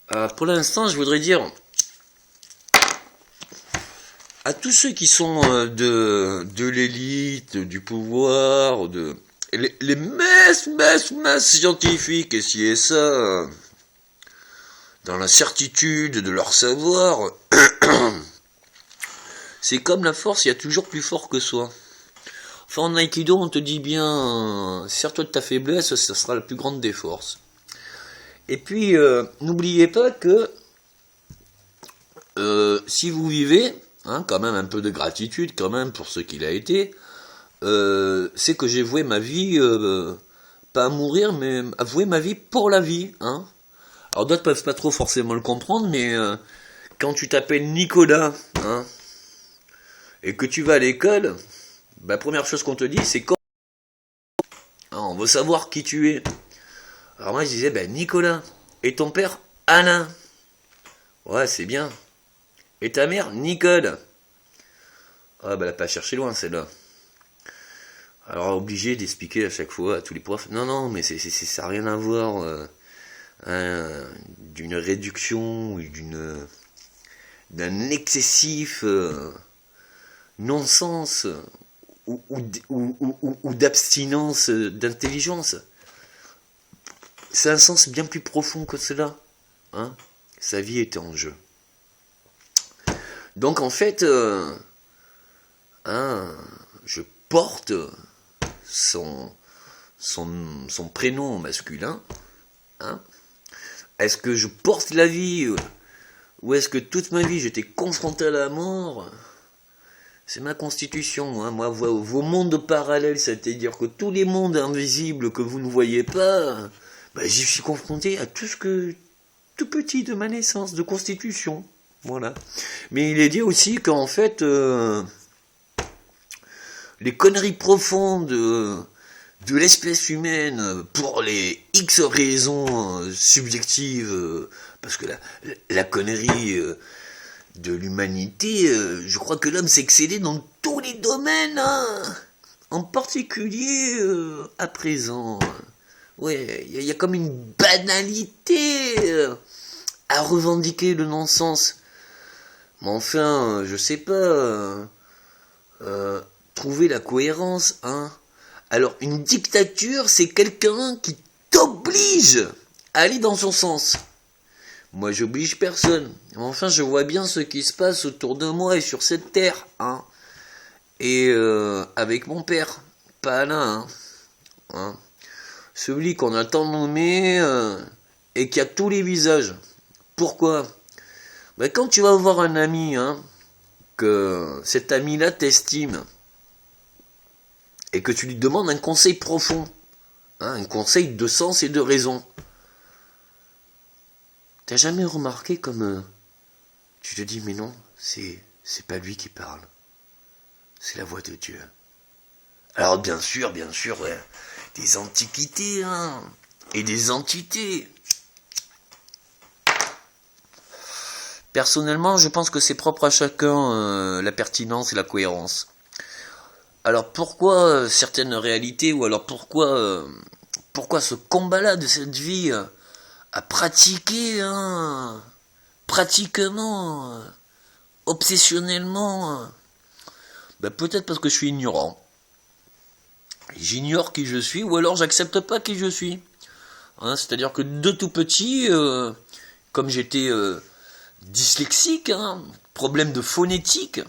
Pour l'instant, je voudrais dire à tous ceux qui sont de l'élite, du pouvoir, les messes scientifiques et ci et ça, dans la certitude de leur savoir, c'est comme la force, il y a toujours plus fort que soi. Enfin, en Aikido, on te dit bien, sers-toi de ta faiblesse, ça sera la plus grande des forces. Et puis, n'oubliez pas que si vous vivez, quand même un peu de gratitude quand même pour ce qu'il a été, c'est que j'ai voué ma vie, pas à mourir, mais à vouer ma vie pour la vie. Alors d'autres peuvent pas trop forcément le comprendre, mais quand tu t'appelles Nicolas, et que tu vas à l'école, première chose qu'on te dit, c'est quand on veut savoir qui tu es. Alors moi je disais, Nicolas, et ton père Alain. Ouais, c'est bien. Et ta mère Nicole. Ah elle a pas cherché loin celle-là. Alors obligé d'expliquer à chaque fois à tous les profs, non, mais ça n'a rien à voir d'une réduction ou d'un excessif non-sens ou d'abstinence d'intelligence. C'est un sens bien plus profond que cela. Sa vie était en jeu. Donc en fait, je porte son prénom masculin. Est-ce que je porte la vie ou est-ce que toute ma vie j'étais confronté à la mort? C'est ma constitution. Moi, vos mondes parallèles, c'est-à-dire que tous les mondes invisibles que vous ne voyez pas, j'y suis confronté à tout ce que tout petit de ma naissance, de constitution. Voilà. Mais il est dit aussi qu'en fait, les conneries profondes de l'espèce humaine pour les X raisons subjectives, parce que la connerie de l'humanité, je crois que l'homme s'est excédé dans tous les domaines, en particulier à présent. Ouais, il y a comme une banalité à revendiquer le non-sens. Mais enfin, je sais pas, trouver la cohérence, Alors, une dictature, c'est quelqu'un qui t'oblige à aller dans son sens. Moi, j'oblige personne. Enfin, je vois bien ce qui se passe autour de moi et sur cette terre, Et avec mon père, pas Alain, Celui qu'on a tant nommé et qui a tous les visages. Pourquoi? Quand tu vas voir un ami, que cet ami-là t'estime, et que tu lui demandes un conseil profond, un conseil de sens et de raison, t'as jamais remarqué comme tu te dis, mais non, c'est pas lui qui parle, c'est la voix de Dieu. Alors bien sûr, des antiquités, et des entités. Personnellement, je pense que c'est propre à chacun, la pertinence et la cohérence. Alors pourquoi certaines réalités, ou alors pourquoi ce combat-là de cette vie à pratiquer, pratiquement, obsessionnellement, peut-être parce que je suis ignorant. J'ignore qui je suis, ou alors j'accepte pas qui je suis. C'est-à-dire que de tout petit, comme j'étais dyslexique, problème de phonétique,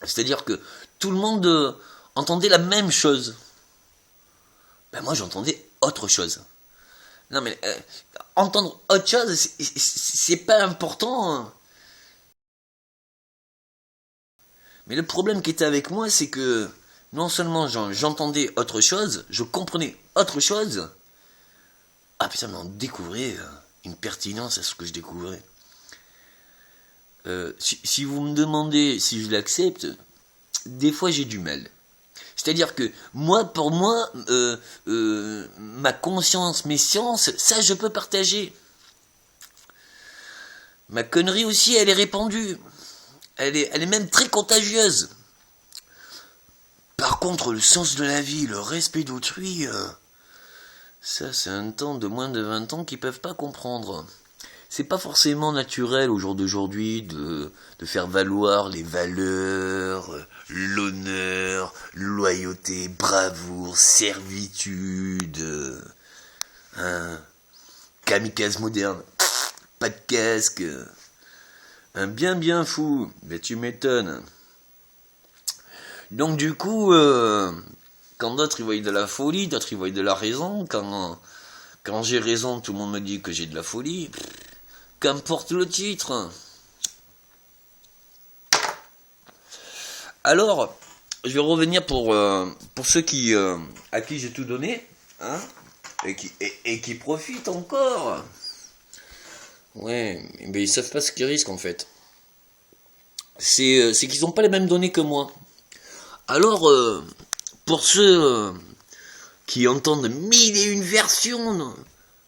c'est-à-dire que tout le monde entendait la même chose. Moi, j'entendais autre chose. Non, mais entendre autre chose, c'est pas important. Mais le problème qui était avec moi, c'est que non seulement j'entendais autre chose, je comprenais autre chose. Mais on découvrait une pertinence à ce que je découvrais. Si vous me demandez si je l'accepte, des fois j'ai du mal. C'est-à-dire que pour moi, ma conscience, mes sciences, ça je peux partager. Ma connerie aussi, elle est répandue. Elle est même très contagieuse. Par contre, le sens de la vie, le respect d'autrui, Ça, c'est un temps de moins de 20 ans qui peuvent pas comprendre. C'est pas forcément naturel au jour d'aujourd'hui de faire valoir les valeurs, l'honneur, loyauté, bravoure, servitude. Un kamikaze moderne, pas de casque. Un bien fou, mais tu m'étonnes. Donc du coup, quand d'autres ils voient de la folie, d'autres ils voient de la raison, quand j'ai raison, tout le monde me dit que j'ai de la folie. Qu'importe le titre. Alors, je vais revenir pour ceux à qui j'ai tout donné, hein, et qui profitent encore. Ouais, mais ils savent pas ce qu'ils risquent en fait. C'est qu'ils n'ont pas les mêmes données que moi. Alors, pour ceux qui entendent mille et une versions,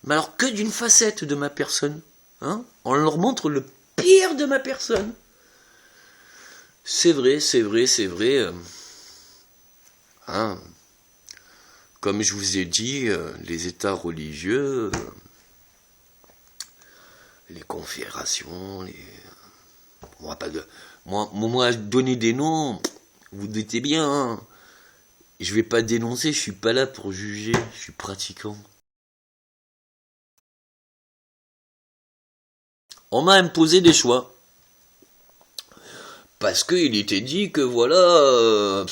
mais alors que d'une facette de ma personne, hein, on leur montre le pire de ma personne. C'est vrai. Hein, comme je vous ai dit, les États religieux, les confédérations, on va pas moi donner des noms, vous doutez bien, hein. Je vais pas dénoncer, je suis pas là pour juger, je suis pratiquant. On m'a imposé des choix. Parce qu'il était dit que voilà,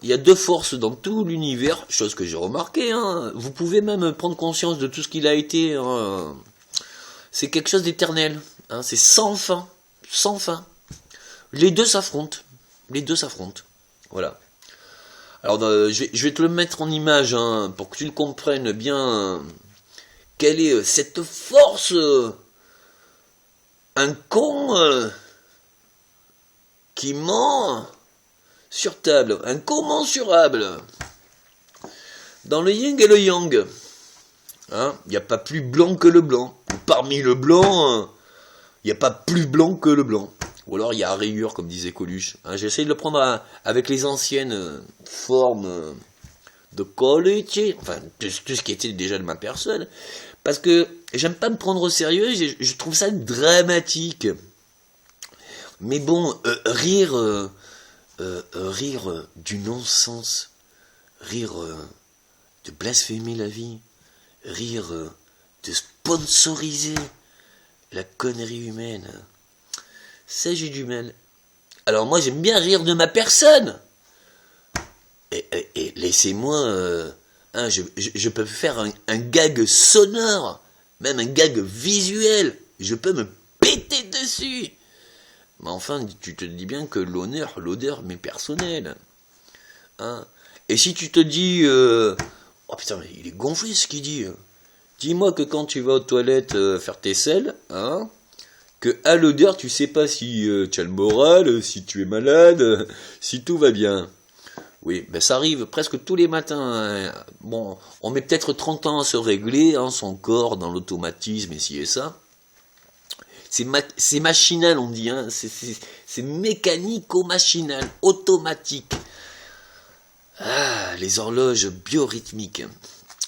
y a deux forces dans tout l'univers, chose que j'ai remarqué, hein. Vous pouvez même prendre conscience de tout ce qu'il a été, hein. C'est quelque chose d'éternel, hein. C'est sans fin. Les deux s'affrontent. Voilà. Alors, je vais te le mettre en image, hein, pour que tu le comprennes bien. Quelle est cette force, un con qui ment sur table, incommensurable. Dans le yin et le yang, hein, il n'y a pas plus blanc que le blanc. Parmi le blanc, il n'y a pas plus blanc que le blanc. Ou alors il y a rayure, comme disait Coluche. Hein, j'essaie de le prendre avec les anciennes formes de Coluche, enfin tout ce qui était déjà de ma personne, parce que j'aime pas me prendre au sérieux, je trouve ça dramatique. Mais bon, rire du non-sens, rire de blasphémer la vie, rire de sponsoriser la connerie humaine, ça j'ai du mal. Alors moi j'aime bien rire de ma personne, et laissez-moi, hein, je peux faire un gag sonore, même un gag visuel, je peux me péter dessus. Mais enfin, tu te dis bien que l'odeur m'est personnelle. Hein. Et si tu te dis... oh putain, il est gonflé ce qu'il dit. Dis-moi que quand tu vas aux toilettes faire tes selles, hein, que à l'odeur, tu sais pas si tu as le moral, si tu es malade, si tout va bien. Oui, ben ça arrive presque tous les matins. Hein. Bon, on met peut-être 30 ans à se régler, hein, son corps dans l'automatisme et ci et ça. C'est machinal, on dit, hein. C'est mécanico-machinal, automatique. Ah, les horloges biorhythmiques.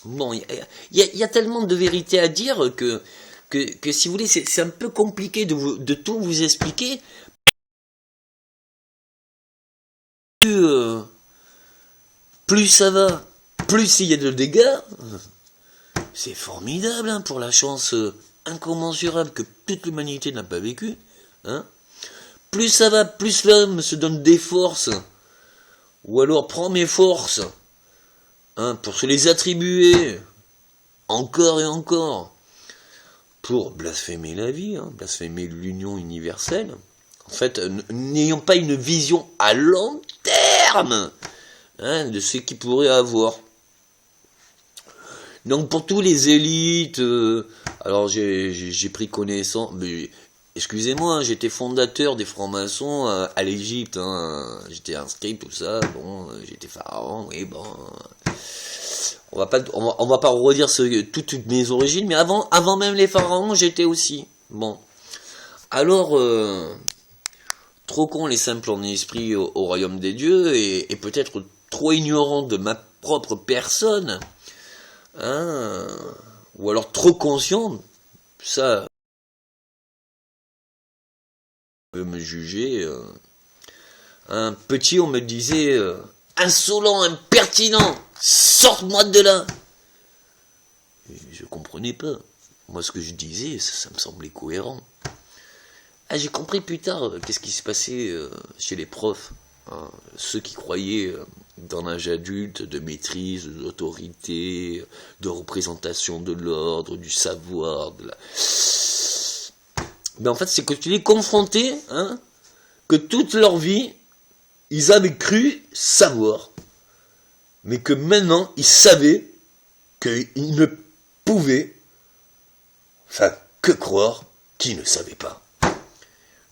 Bon, il y a tellement de vérité à dire que si vous voulez, c'est un peu compliqué de tout vous expliquer. Plus ça va, plus il y a de dégâts. C'est formidable, hein, pour la chance incommensurable que toute l'humanité n'a pas vécu, hein. Plus ça va, plus l'homme se donne des forces, ou alors prend mes forces, hein, pour se les attribuer, encore et encore, pour blasphémer la vie, hein, blasphémer l'union universelle. En fait, n'ayant pas une vision à long terme, hein, de ce qu'il pourrait avoir. Donc pour tous les élites, alors j'ai pris connaissance, mais excusez-moi, hein, j'étais fondateur des francs-maçons à l'Égypte, hein, j'étais inscrit, tout ça, bon, j'étais pharaon, oui, bon, on va pas redire toutes mes origines, mais avant même les pharaons, j'étais aussi, bon. Alors, trop con les simples en esprit au royaume des dieux, et peut-être trop ignorant de ma propre personne, hein, ou alors trop conscient, ça peut me juger. Un petit, on me disait insolent, impertinent, sors-moi de là. Je comprenais pas. Moi, ce que je disais, ça me semblait cohérent. Ah, j'ai compris plus tard qu'est-ce qui se passait chez les profs, hein, ceux qui croyaient dans l'âge adulte de maîtrise, d'autorité, de représentation de l'ordre, du savoir, Mais en fait, c'est que tu les confrontais, hein, que toute leur vie, ils avaient cru savoir, mais que maintenant, ils savaient qu'ils ne pouvaient, que croire qu'ils ne savaient pas.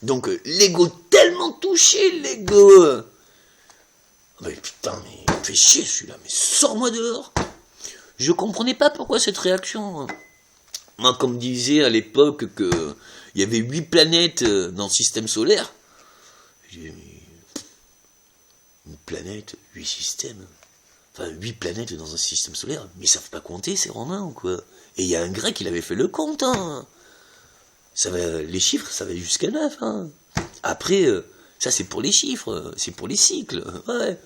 Donc, l'ego tellement touché, l'ego. Mais putain, mais il me fait chier celui-là, mais sors-moi dehors. Je comprenais pas pourquoi cette réaction. Moi, comme disait à l'époque qu'il y avait 8 planètes dans le système solaire, j'ai dit, une planète, 8 systèmes. Enfin, 8 planètes dans un système solaire, mais ils savent pas compter, ces Romains ou quoi. Et il y a un grec, il avait fait le compte, hein. Ça va, les chiffres, ça va jusqu'à 9, hein. Après, ça c'est pour les chiffres, c'est pour les cycles, ouais.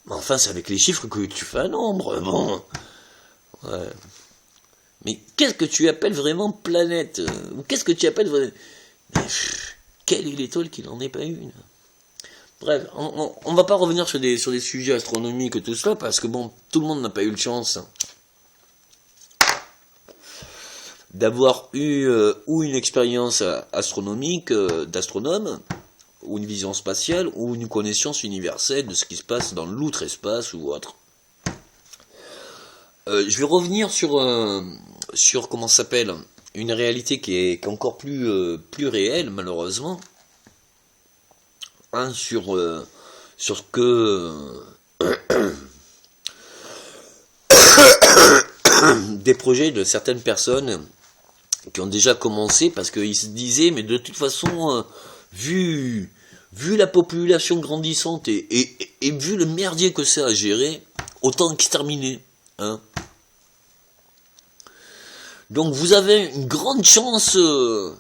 Mais enfin, c'est avec les chiffres que tu fais un nombre, bon. Ouais. Mais qu'est-ce que tu appelles vraiment planète? Ou qu'est-ce que tu appelles vraiment... Quelle est l'étoile qui n'en est pas une? Bref, on va pas revenir sur des sujets astronomiques et tout cela, parce que bon, tout le monde n'a pas eu le chance d'avoir eu ou une expérience astronomique d'astronome, ou une vision spatiale, ou une connaissance universelle de ce qui se passe dans l'outre-espace ou autre. Je vais revenir sur comment ça s'appelle, une réalité qui est encore plus réelle, malheureusement, hein, sur ce que des projets de certaines personnes qui ont déjà commencé, parce qu'ils se disaient, mais de toute façon, vu la population grandissante et vu le merdier que c'est à gérer, autant exterminer, hein. Donc vous avez une grande chance dans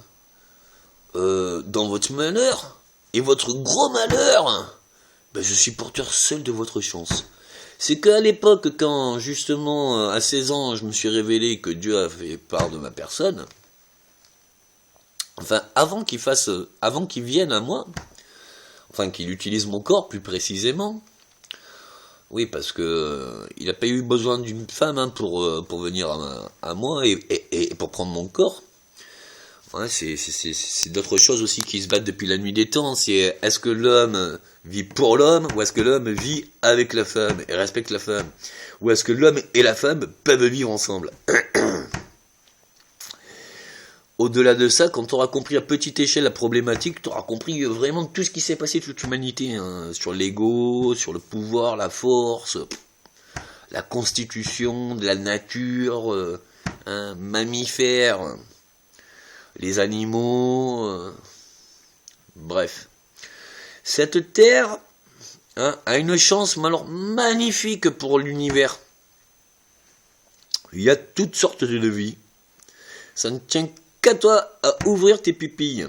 votre malheur, et votre gros malheur, ben je suis porteur seul de votre chance. C'est qu'à l'époque, quand justement à 16 ans, je me suis révélé que Dieu a fait part de ma personne, enfin avant qu'il vienne à moi, enfin qu'il utilise mon corps plus précisément, oui, parce que il n'a pas eu besoin d'une femme, hein, pour venir à moi et pour prendre mon corps. Ouais, c'est d'autres choses aussi qui se battent depuis la nuit des temps. C'est est-ce que l'homme vit pour l'homme, ou est-ce que l'homme vit avec la femme et respecte la femme, ou est-ce que l'homme et la femme peuvent vivre ensemble. Au-delà de ça, quand tu auras compris à petite échelle la problématique, tu auras compris vraiment tout ce qui s'est passé toute l'humanité, hein, sur l'ego, sur le pouvoir, la force, la constitution de la nature, hein, mammifères, les animaux, bref. Cette terre, hein, a une chance alors magnifique pour l'univers. Il y a toutes sortes de vies. Ça ne tient qu'à toi à ouvrir tes pupilles.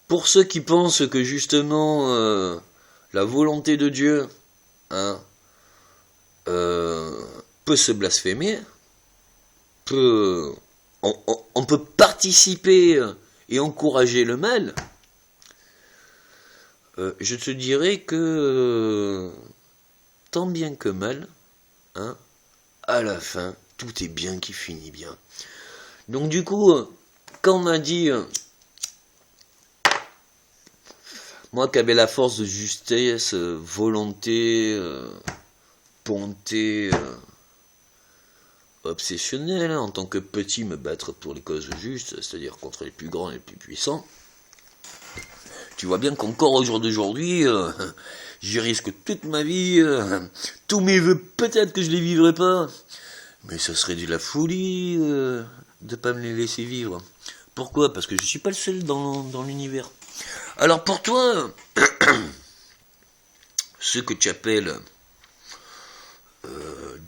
Pour ceux qui pensent que justement la volonté de Dieu, hein, peut se blasphémer, on peut participer et encourager le mal, je te dirais que tant bien que mal, hein, à la fin, tout est bien qui finit bien. Donc du coup, quand on m'a dit, moi qui avais la force de justesse, volonté, bonté, obsessionnelle, hein, en tant que petit, me battre pour les causes justes, c'est-à-dire contre les plus grands et les plus puissants, tu vois bien qu'encore au jour d'aujourd'hui, j'y risque toute ma vie, tous mes vœux, peut-être que je les vivrai pas, mais ce serait de la folie de pas me les laisser vivre. Pourquoi? Parce que je suis pas le seul dans l'univers. Alors pour toi, ce que tu appelles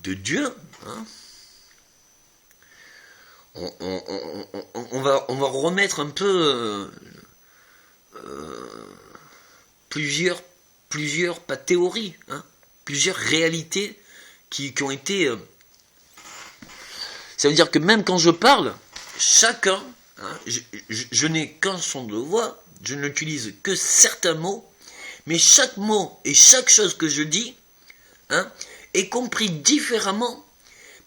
de Dieu, hein, on va remettre un peu plusieurs, pas théories, hein, plusieurs réalités qui ont été... ça veut dire que même quand je parle, chacun, hein, je n'ai qu'un son de voix, je n'utilise que certains mots, mais chaque mot et chaque chose que je dis, hein, est compris différemment,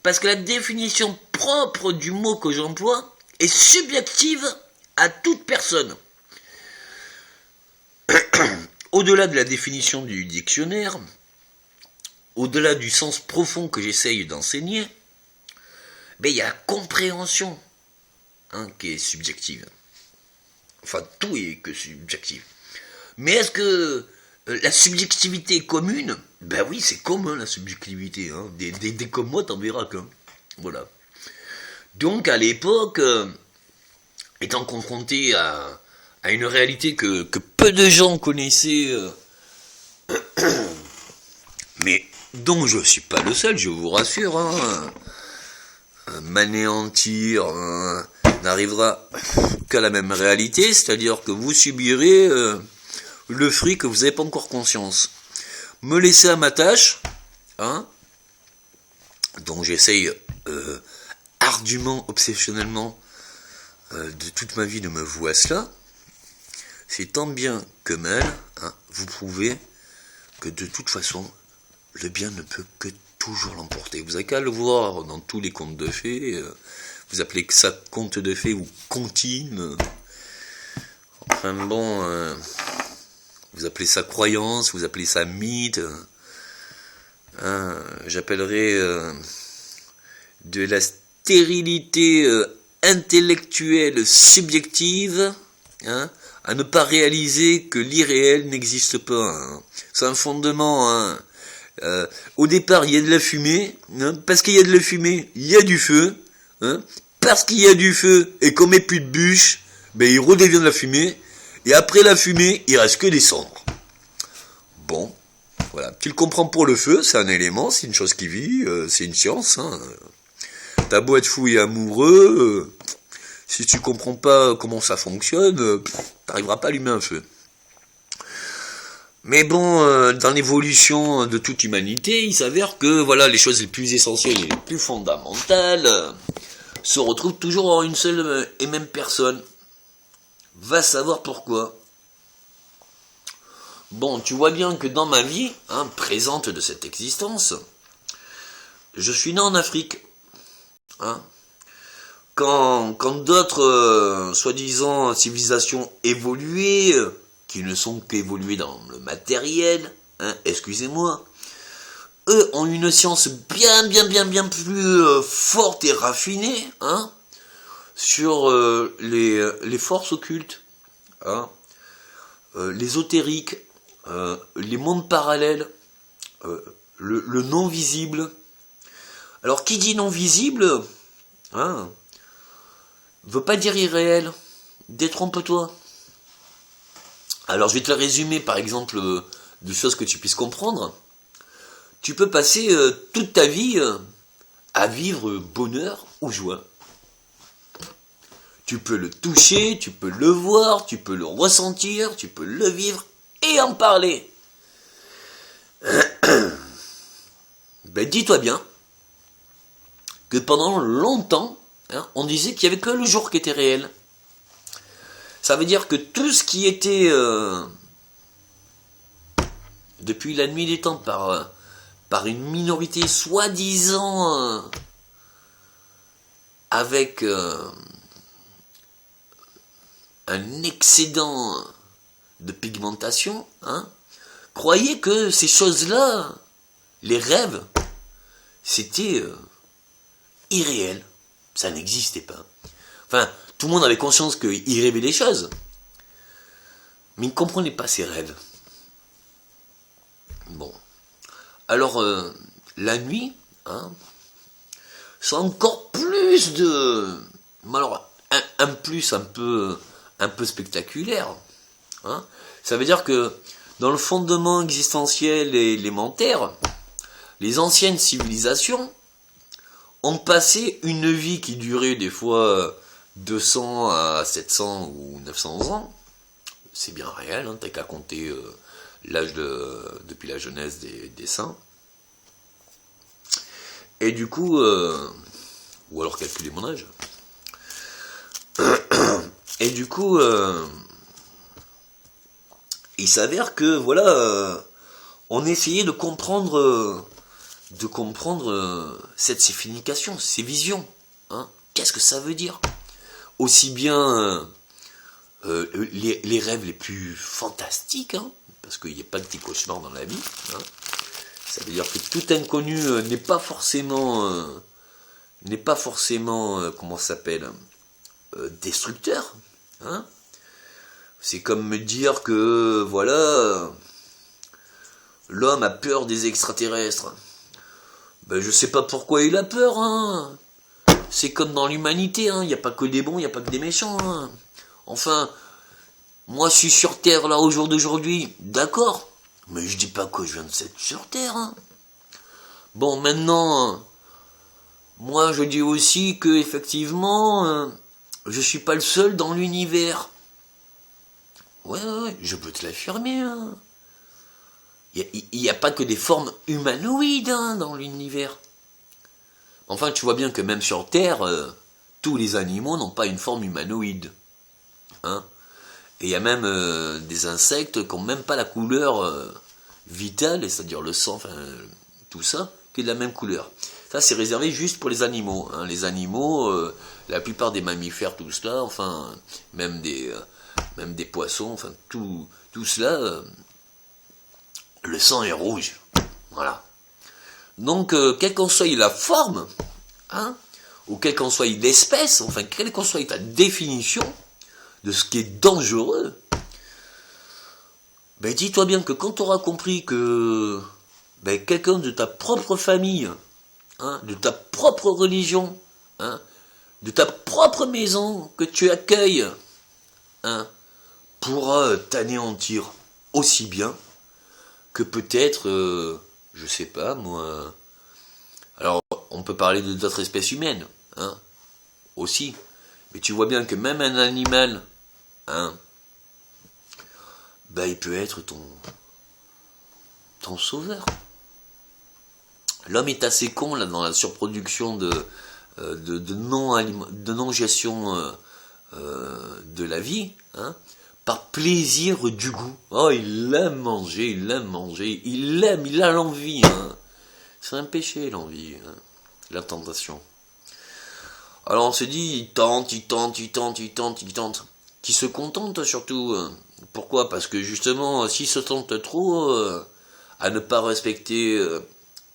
parce que la définition propre du mot que j'emploie est subjective à toute personne. Au-delà de la définition du dictionnaire, au-delà du sens profond que j'essaye d'enseigner, ben, il y a la compréhension, hein, qui est subjective. Enfin, tout est que subjectif. Mais est-ce que la subjectivité est commune? Ben oui, c'est commun la subjectivité. Hein. Des comme moi, t'en verras qu'un. Voilà. Donc, à l'époque, étant confronté à une réalité que peu de gens connaissaient, mais dont je ne suis pas le seul, je vous rassure, hein, m'anéantir n'arrivera qu'à la même réalité, c'est-à-dire que vous subirez le fruit que vous n'avez pas encore conscience. Me laisser à ma tâche, hein, dont j'essaye ardument, obsessionnellement, de toute ma vie de me vouer à cela, c'est tant bien que mal, hein, vous prouvez que de toute façon, le bien ne peut que toujours l'emporter. Vous n'avez qu'à le voir dans tous les contes de fées, vous appelez que ça conte de fées ou comptine, enfin bon, vous appelez ça croyance, vous appelez ça mythe, hein, j'appellerais de la stérilité intellectuelle subjective, hein, à ne pas réaliser que l'irréel n'existe pas. Hein. C'est un fondement. Hein. Au départ, il y a de la fumée. Hein. Parce qu'il y a de la fumée, il y a du feu. Hein. Parce qu'il y a du feu et qu'on met plus de bûches, ben, il redevient de la fumée. Et après la fumée, il reste que des cendres. Bon, voilà. Tu le comprends pour le feu, c'est un élément, c'est une chose qui vit, c'est une science. Hein. T'as beau être fou et amoureux... si tu comprends pas comment ça fonctionne, t'arriveras pas à allumer un feu. Mais bon, dans l'évolution de toute humanité, il s'avère que voilà, les choses les plus essentielles et les plus fondamentales se retrouvent toujours en une seule et même personne. Va savoir pourquoi. Bon, tu vois bien que dans ma vie, hein, présente de cette existence, je suis né en Afrique. Hein. Quand d'autres, soi-disant, civilisations évoluées, qui ne sont qu'évoluées dans le matériel, hein, excusez-moi, eux ont une science bien plus forte et raffinée, hein, sur les forces occultes, hein, l'ésotérique, les mondes parallèles, le non visible. Alors, qui dit non visible, hein, veut pas dire irréel. Détrompe-toi. Alors je vais te le résumer par exemple de choses que tu puisses comprendre. Tu peux passer toute ta vie à vivre bonheur ou joie. Tu peux le toucher, tu peux le voir, tu peux le ressentir, tu peux le vivre et en parler. Ben dis-toi bien que pendant longtemps, hein, on disait qu'il n'y avait que le jour qui était réel. Ça veut dire que tout ce qui était, depuis la nuit des temps, par une minorité soi-disant avec un excédent de pigmentation, hein, croyait que ces choses-là, les rêves, c'était irréel. Ça n'existait pas. Enfin, tout le monde avait conscience qu'il rêvait des choses. Mais il ne comprenait pas ses rêves. Bon. Alors, la nuit, hein, c'est encore plus de... Alors, un plus un peu spectaculaire. Hein. Ça veut dire que dans le fondement existentiel et élémentaire, les anciennes civilisations ont passé une vie qui durait des fois 200 à 700 ou 900 ans. C'est bien réel, hein, t'as qu'à compter depuis la jeunesse des saints. Et du coup, ou alors calculer mon âge. Et du coup, il s'avère que voilà, on essayait de comprendre cette signification, ces visions. Hein. Qu'est-ce que ça veut dire? Aussi bien les rêves les plus fantastiques, hein, parce qu'il n'y a pas de petits cauchemars dans la vie. Hein. Ça veut dire que tout inconnu n'est pas forcément, comment ça s'appelle, destructeur. Hein. C'est comme me dire que, voilà, l'homme a peur des extraterrestres. Ben, je sais pas pourquoi il a peur, hein. C'est comme dans l'humanité, hein. Il n'y a pas que des bons, il n'y a pas que des méchants, hein. Enfin, moi je suis sur Terre là au jour d'aujourd'hui, d'accord. Mais je dis pas que je viens de être sur Terre, hein. Bon, maintenant, moi je dis aussi que, effectivement, je suis pas le seul dans l'univers. Ouais, je peux te l'affirmer, hein. Il n'y a pas que des formes humanoïdes, hein, dans l'univers. Enfin, tu vois bien que même sur Terre, tous les animaux n'ont pas une forme humanoïde. Hein. Et il y a même des insectes qui n'ont même pas la couleur vitale, c'est-à-dire le sang, enfin, tout ça, qui est de la même couleur. Ça, c'est réservé juste pour les animaux. Hein. Les animaux, la plupart des mammifères, tout cela, enfin, même des poissons, enfin, tout cela, le sang est rouge. Voilà. Donc, quelle qu'en soit la forme, hein, ou quelle qu'en soit l'espèce, enfin, quelle qu'en soit ta définition de ce qui est dangereux, ben, dis-toi bien que quand tu auras compris que ben, quelqu'un de ta propre famille, hein, de ta propre religion, hein, de ta propre maison que tu accueilles, hein, pourra t'anéantir aussi bien que peut-être, je sais pas moi. Alors, on peut parler d'autres espèces humaines, hein, aussi. Mais tu vois bien que même un animal, hein, bah il peut être ton sauveur. L'homme est assez con là dans la surproduction de non-gestion de la vie, hein, par plaisir du goût. Oh, il aime manger, il a l'envie. Hein. C'est un péché, l'envie, hein, la tentation. Alors on se dit, il tente. Qui se contente surtout. Pourquoi? Parce que justement, s'il se tente trop à ne pas respecter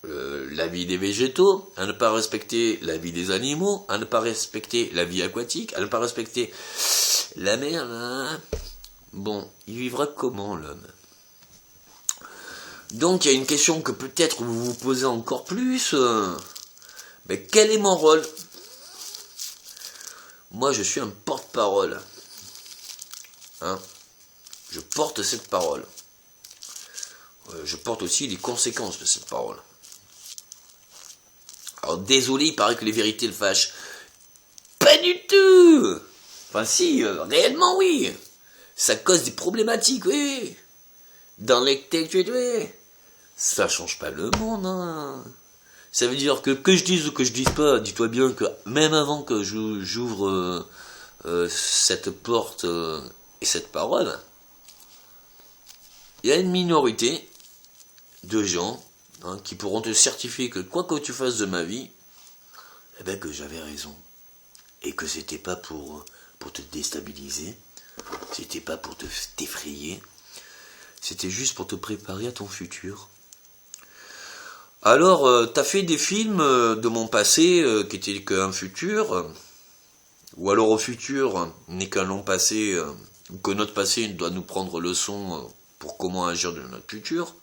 la vie des végétaux, à ne pas respecter la vie des animaux, à ne pas respecter la vie aquatique, à ne pas respecter la mer, hein. Bon, il vivra comment, l'homme? Donc, il y a une question que peut-être vous vous posez encore plus. Mais quel est mon rôle? Moi, je suis un porte-parole. Hein? Je porte cette parole. Je porte aussi les conséquences de cette parole. Alors, désolé, il paraît que les vérités le fâchent. Pas du tout! Enfin, si, réellement, oui. Ça cause des problématiques, oui. Dans l'intellectualité, oui. Ça change pas le monde, hein. Ça veut dire que je dise ou que je dise pas, dis-toi bien que même avant que j'ouvre cette porte et cette parole, il y a une minorité de gens, hein, qui pourront te certifier que quoi que tu fasses de ma vie, eh ben que j'avais raison. Et que c'était pas pour te déstabiliser, c'était pas pour t'effrayer, c'était juste pour te préparer à ton futur. Alors, t'as fait des films de mon passé qui étaient qu'un futur, ou alors au futur n'est qu'un long passé, ou que notre passé doit nous prendre leçon pour comment agir de notre futur.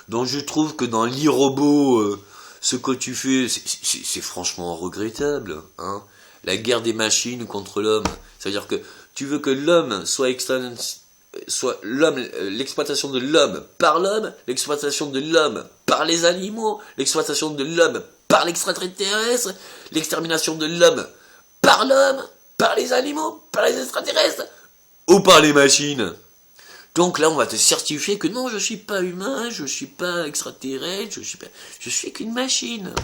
Donc je trouve que dans l'e-robot, ce que tu fais, c'est franchement regrettable. Hein. La guerre des machines contre l'homme. C'est-à-dire que tu veux que l'homme soit soit l'homme, l'exploitation de l'homme par l'homme, l'exploitation de l'homme par les animaux, l'exploitation de l'homme par l'extraterrestre, l'extermination de l'homme, par les animaux, par les extraterrestres, ou par les machines. Donc là, on va te certifier que non, je suis pas humain, je suis pas extraterrestre, je suis qu'une machine.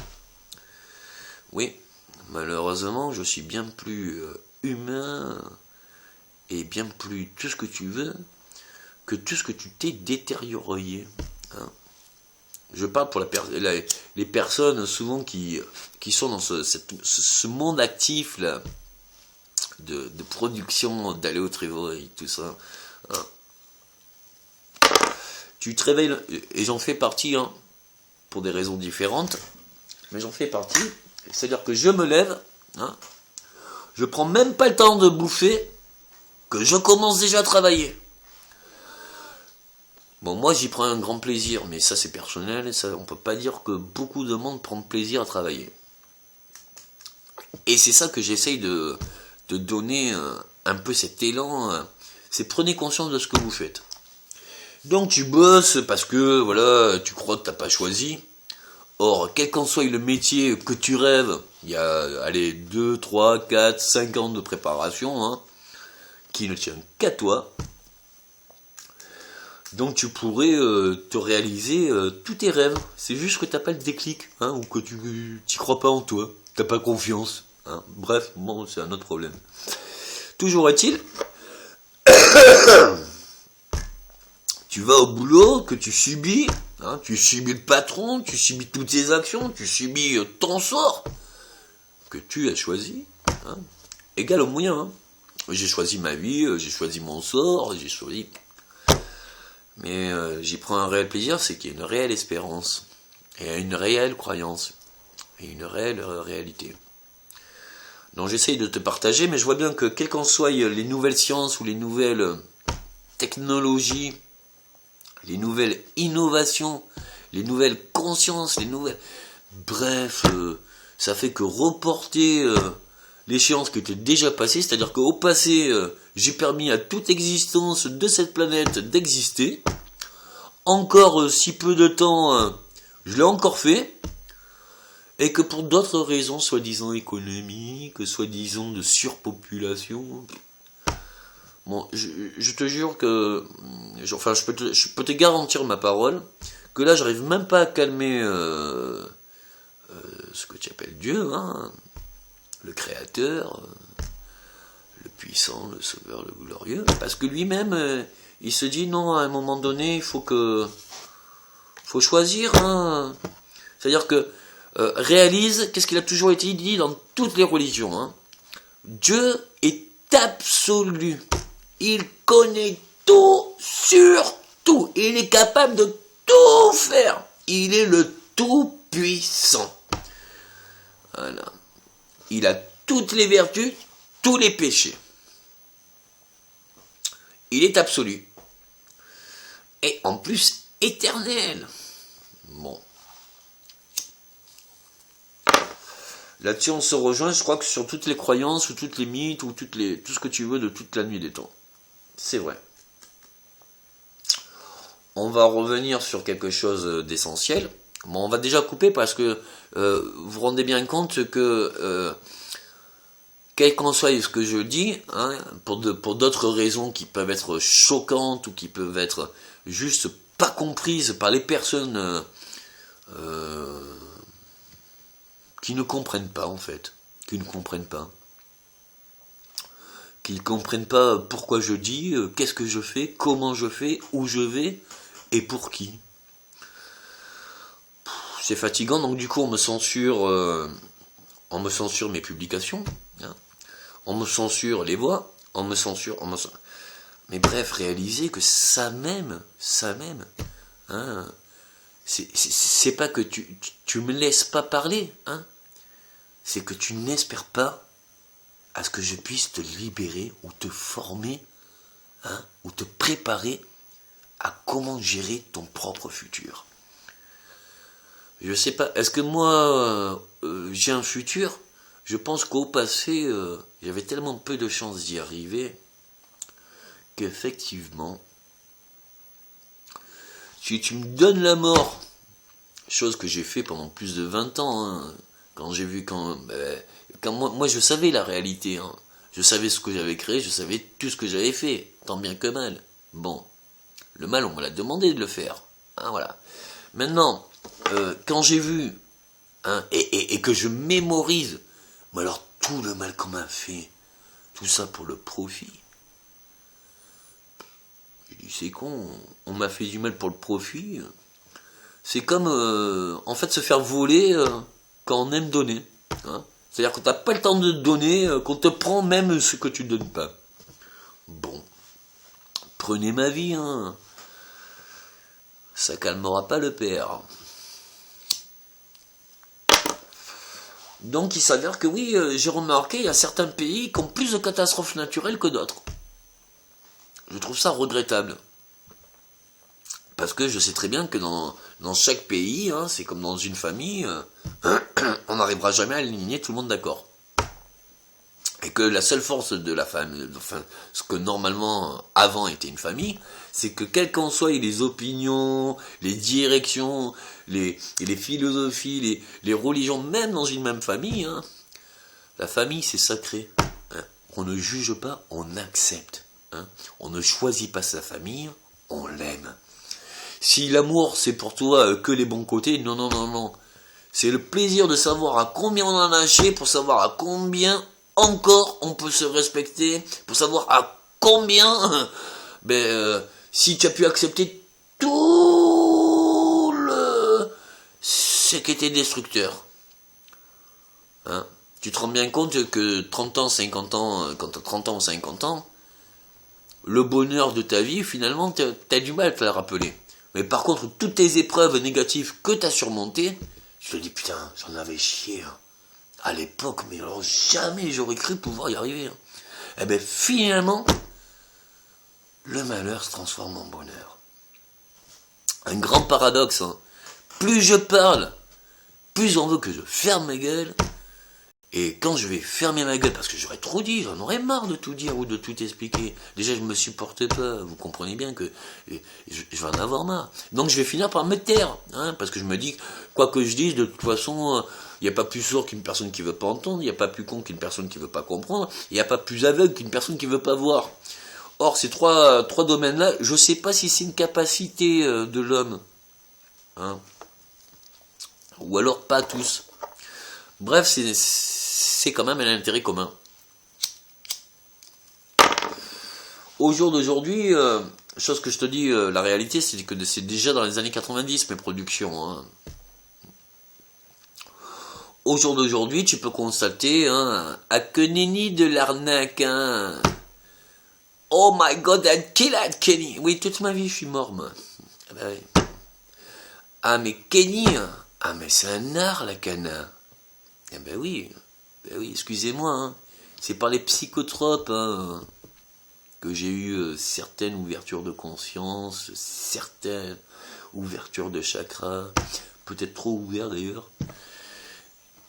Oui, malheureusement, je suis bien plus humain et bien plus tout ce que tu veux que tout ce que tu t'es détérioré. Hein. Je parle pour les personnes souvent qui sont dans ce monde actif là de production d'aléo et tout ça. Hein. Tu te réveilles, et j'en fais partie, hein, pour des raisons différentes, mais j'en fais partie. C'est-à-dire que je me lève, hein, je prends même pas le temps de bouffer, que je commence déjà à travailler. Bon, moi j'y prends un grand plaisir, mais ça c'est personnel, ça, on peut pas dire que beaucoup de monde prend plaisir à travailler. Et c'est ça que j'essaye de donner un peu cet élan, c'est prenez conscience de ce que vous faites. Donc tu bosses parce que voilà, tu crois que t'as pas choisi. Or, quel qu'en soit le métier que tu rêves, il y a allez, 2, 3, 4, 5 ans de préparation, hein, qui ne tient qu'à toi. Donc tu pourrais te réaliser tous tes rêves. C'est juste que t'as pas le déclic, hein, ou que tu t'y crois pas en toi, t'as pas confiance. Hein. Bref, bon, c'est un autre problème. Toujours est-il, tu vas au boulot, que tu subis, hein, tu subis le patron, tu subis toutes tes actions, tu subis ton sort que tu as choisi, hein, égal aux moyens. Hein. J'ai choisi ma vie, j'ai choisi mon sort, j'ai choisi... Mais j'y prends un réel plaisir, c'est qu'il y a une réelle espérance, et une réelle croyance, et une réelle réalité. Donc j'essaye de te partager, mais je vois bien que quelles qu'en soient les nouvelles sciences ou les nouvelles technologies, les nouvelles innovations, les nouvelles consciences, les nouvelles... Bref, ça fait que reporter l'échéance qui était déjà passée, c'est-à-dire qu'au passé, j'ai permis à toute existence de cette planète d'exister. Encore si peu de temps, je l'ai encore fait. Et que pour d'autres raisons, soi-disant économiques, soi-disant de surpopulation... Bon, je te jure que... Enfin, je peux te garantir ma parole, que là, j'arrive même pas à calmer ce que tu appelles Dieu, hein, le Créateur, le puissant, le Sauveur, le glorieux, parce que lui-même, il se dit, non, à un moment donné, il faut choisir, hein. C'est-à-dire que, réalise, qu'est-ce qu'il a toujours été dit dans toutes les religions, hein. Dieu est absolu. Il connaît tout sur tout. Il est capable de tout faire. Il est le tout-puissant. Voilà. Il a toutes les vertus, tous les péchés. Il est absolu. Et en plus, éternel. Bon. Là-dessus, on se rejoint, je crois que sur toutes les croyances, ou toutes les mythes, ou tout ce que tu veux de toute la nuit des temps. C'est vrai. On va revenir sur quelque chose d'essentiel. Bon, on va déjà couper parce que vous vous rendez bien compte que, quel qu'en soit ce que je dis, hein, pour d'autres raisons qui peuvent être choquantes ou qui peuvent être juste pas comprises par les personnes qui ne comprennent pas en fait, qui ne comprennent pas pourquoi je dis, qu'est-ce que je fais, comment je fais, où je vais et pour qui. C'est fatigant, donc du coup on me censure mes publications, hein. On me censure les voix, mais bref, réalisez que ça même, hein, c'est pas que tu me laisses pas parler, hein, c'est que tu n'espères pas à ce que je puisse te libérer ou te former, hein, ou te préparer à comment gérer ton propre futur. Je sais pas, est-ce que moi j'ai un futur? Je pense qu'au passé, j'avais tellement peu de chances d'y arriver, qu'effectivement, si tu me donnes la mort, chose que j'ai fait pendant plus de 20 ans, hein, quand j'ai vu, quand moi je savais la réalité, hein, je savais ce que j'avais créé, je savais tout ce que j'avais fait, tant bien que mal. Bon, le mal on me l'a demandé de le faire, hein, voilà. Maintenant, quand j'ai vu, hein, et que je mémorise, mais alors tout le mal qu'on m'a fait, tout ça pour le profit. J'ai dit c'est con, on m'a fait du mal pour le profit. C'est comme en fait se faire voler quand on aime donner. Hein. C'est-à-dire que t'as pas le temps de donner, qu'on te prend même ce que tu donnes pas. Bon, prenez ma vie, hein. Ça calmera pas le père. Donc il s'avère que oui, j'ai remarqué, il y a certains pays qui ont plus de catastrophes naturelles que d'autres. Je trouve ça regrettable. Parce que je sais très bien que dans chaque pays, hein, c'est comme dans une famille, on n'arrivera jamais à aligner tout le monde d'accord. Et que la seule force de la famille, enfin, ce que normalement avant était une famille, c'est que quelles qu'en soient les opinions, les directions, les philosophies, les religions, même dans une même famille, hein, la famille c'est sacré. Hein. On ne juge pas, on accepte. Hein. On ne choisit pas sa famille, on l'aime. Si l'amour c'est pour toi que les bons côtés, non, non, non, non. C'est le plaisir de savoir à combien on en a lâché, pour savoir à combien encore on peut se respecter, pour savoir à combien, si tu as pu accepter tout ce qui était destructeur. Hein, tu te rends bien compte que 30 ans, 50 ans, quand tu as 30 ans ou 50 ans, le bonheur de ta vie, finalement, tu as du mal à te le rappeler. Mais par contre, toutes tes épreuves négatives que tu as surmontées, je te dis, putain, j'en avais chié. Hein. À l'époque, mais alors jamais j'aurais cru pouvoir y arriver. Hein. Eh bien, finalement, le malheur se transforme en bonheur. Un grand paradoxe. Hein. Plus je parle, plus on veut que je ferme ma gueule. Et quand je vais fermer ma gueule, parce que j'aurais trop dit, j'en aurais marre de tout dire ou de tout expliquer. Déjà, je me supporte pas. Vous comprenez bien que je vais en avoir marre. Donc, je vais finir par me taire. Hein, parce que je me dis, quoi que je dise, de toute façon, il n'y a pas plus sourd qu'une personne qui veut pas entendre. Il n'y a pas plus con qu'une personne qui veut pas comprendre. Il n'y a pas plus aveugle qu'une personne qui veut pas voir. Or, ces trois domaines-là, je sais pas si c'est une capacité de l'homme. Hein, ou alors pas tous. Bref, c'est quand même un intérêt commun. Au jour d'aujourd'hui, chose que je te dis, la réalité, c'est que c'est déjà dans les années 90 mes productions. Hein. Au jour d'aujourd'hui, tu peux constater, hein, à que nenni de l'arnaque. Hein. Oh my god, I'd kill that Kenny. Oui, toute ma vie, je suis mort, moi. Ah, bah oui. Ah mais Kenny, ah mais c'est un art, la cana. Eh ben oui, excusez-moi, hein. C'est par les psychotropes hein, que j'ai eu certaines ouvertures de conscience, certaines ouvertures de chakras, peut-être trop ouverts d'ailleurs,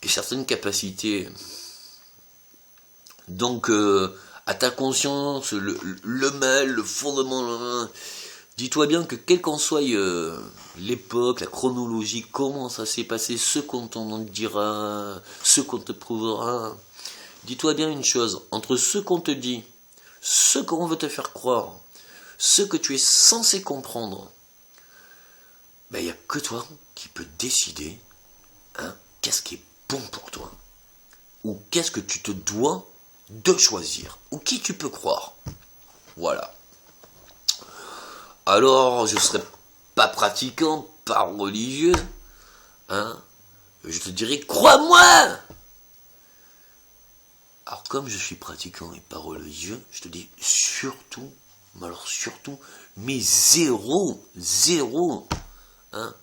et certaines capacités. Donc, à ta conscience, le mal, le fondement, dis-toi bien que quelle qu'en soit l'époque, la chronologie, comment ça s'est passé, ce qu'on t'en dira, ce qu'on te prouvera, dis-toi bien une chose, entre ce qu'on te dit, ce qu'on veut te faire croire, ce que tu es censé comprendre, il n'y a que toi qui peux décider hein, qu'est-ce qui est bon pour toi, ou qu'est-ce que tu te dois de choisir, ou qui tu peux croire. Voilà. Alors, je ne serais pas pratiquant, pas religieux, hein, je te dirais, crois-moi. Alors, comme je suis pratiquant et pas religieux, je te dis surtout, mais alors surtout, mais zéro, hein,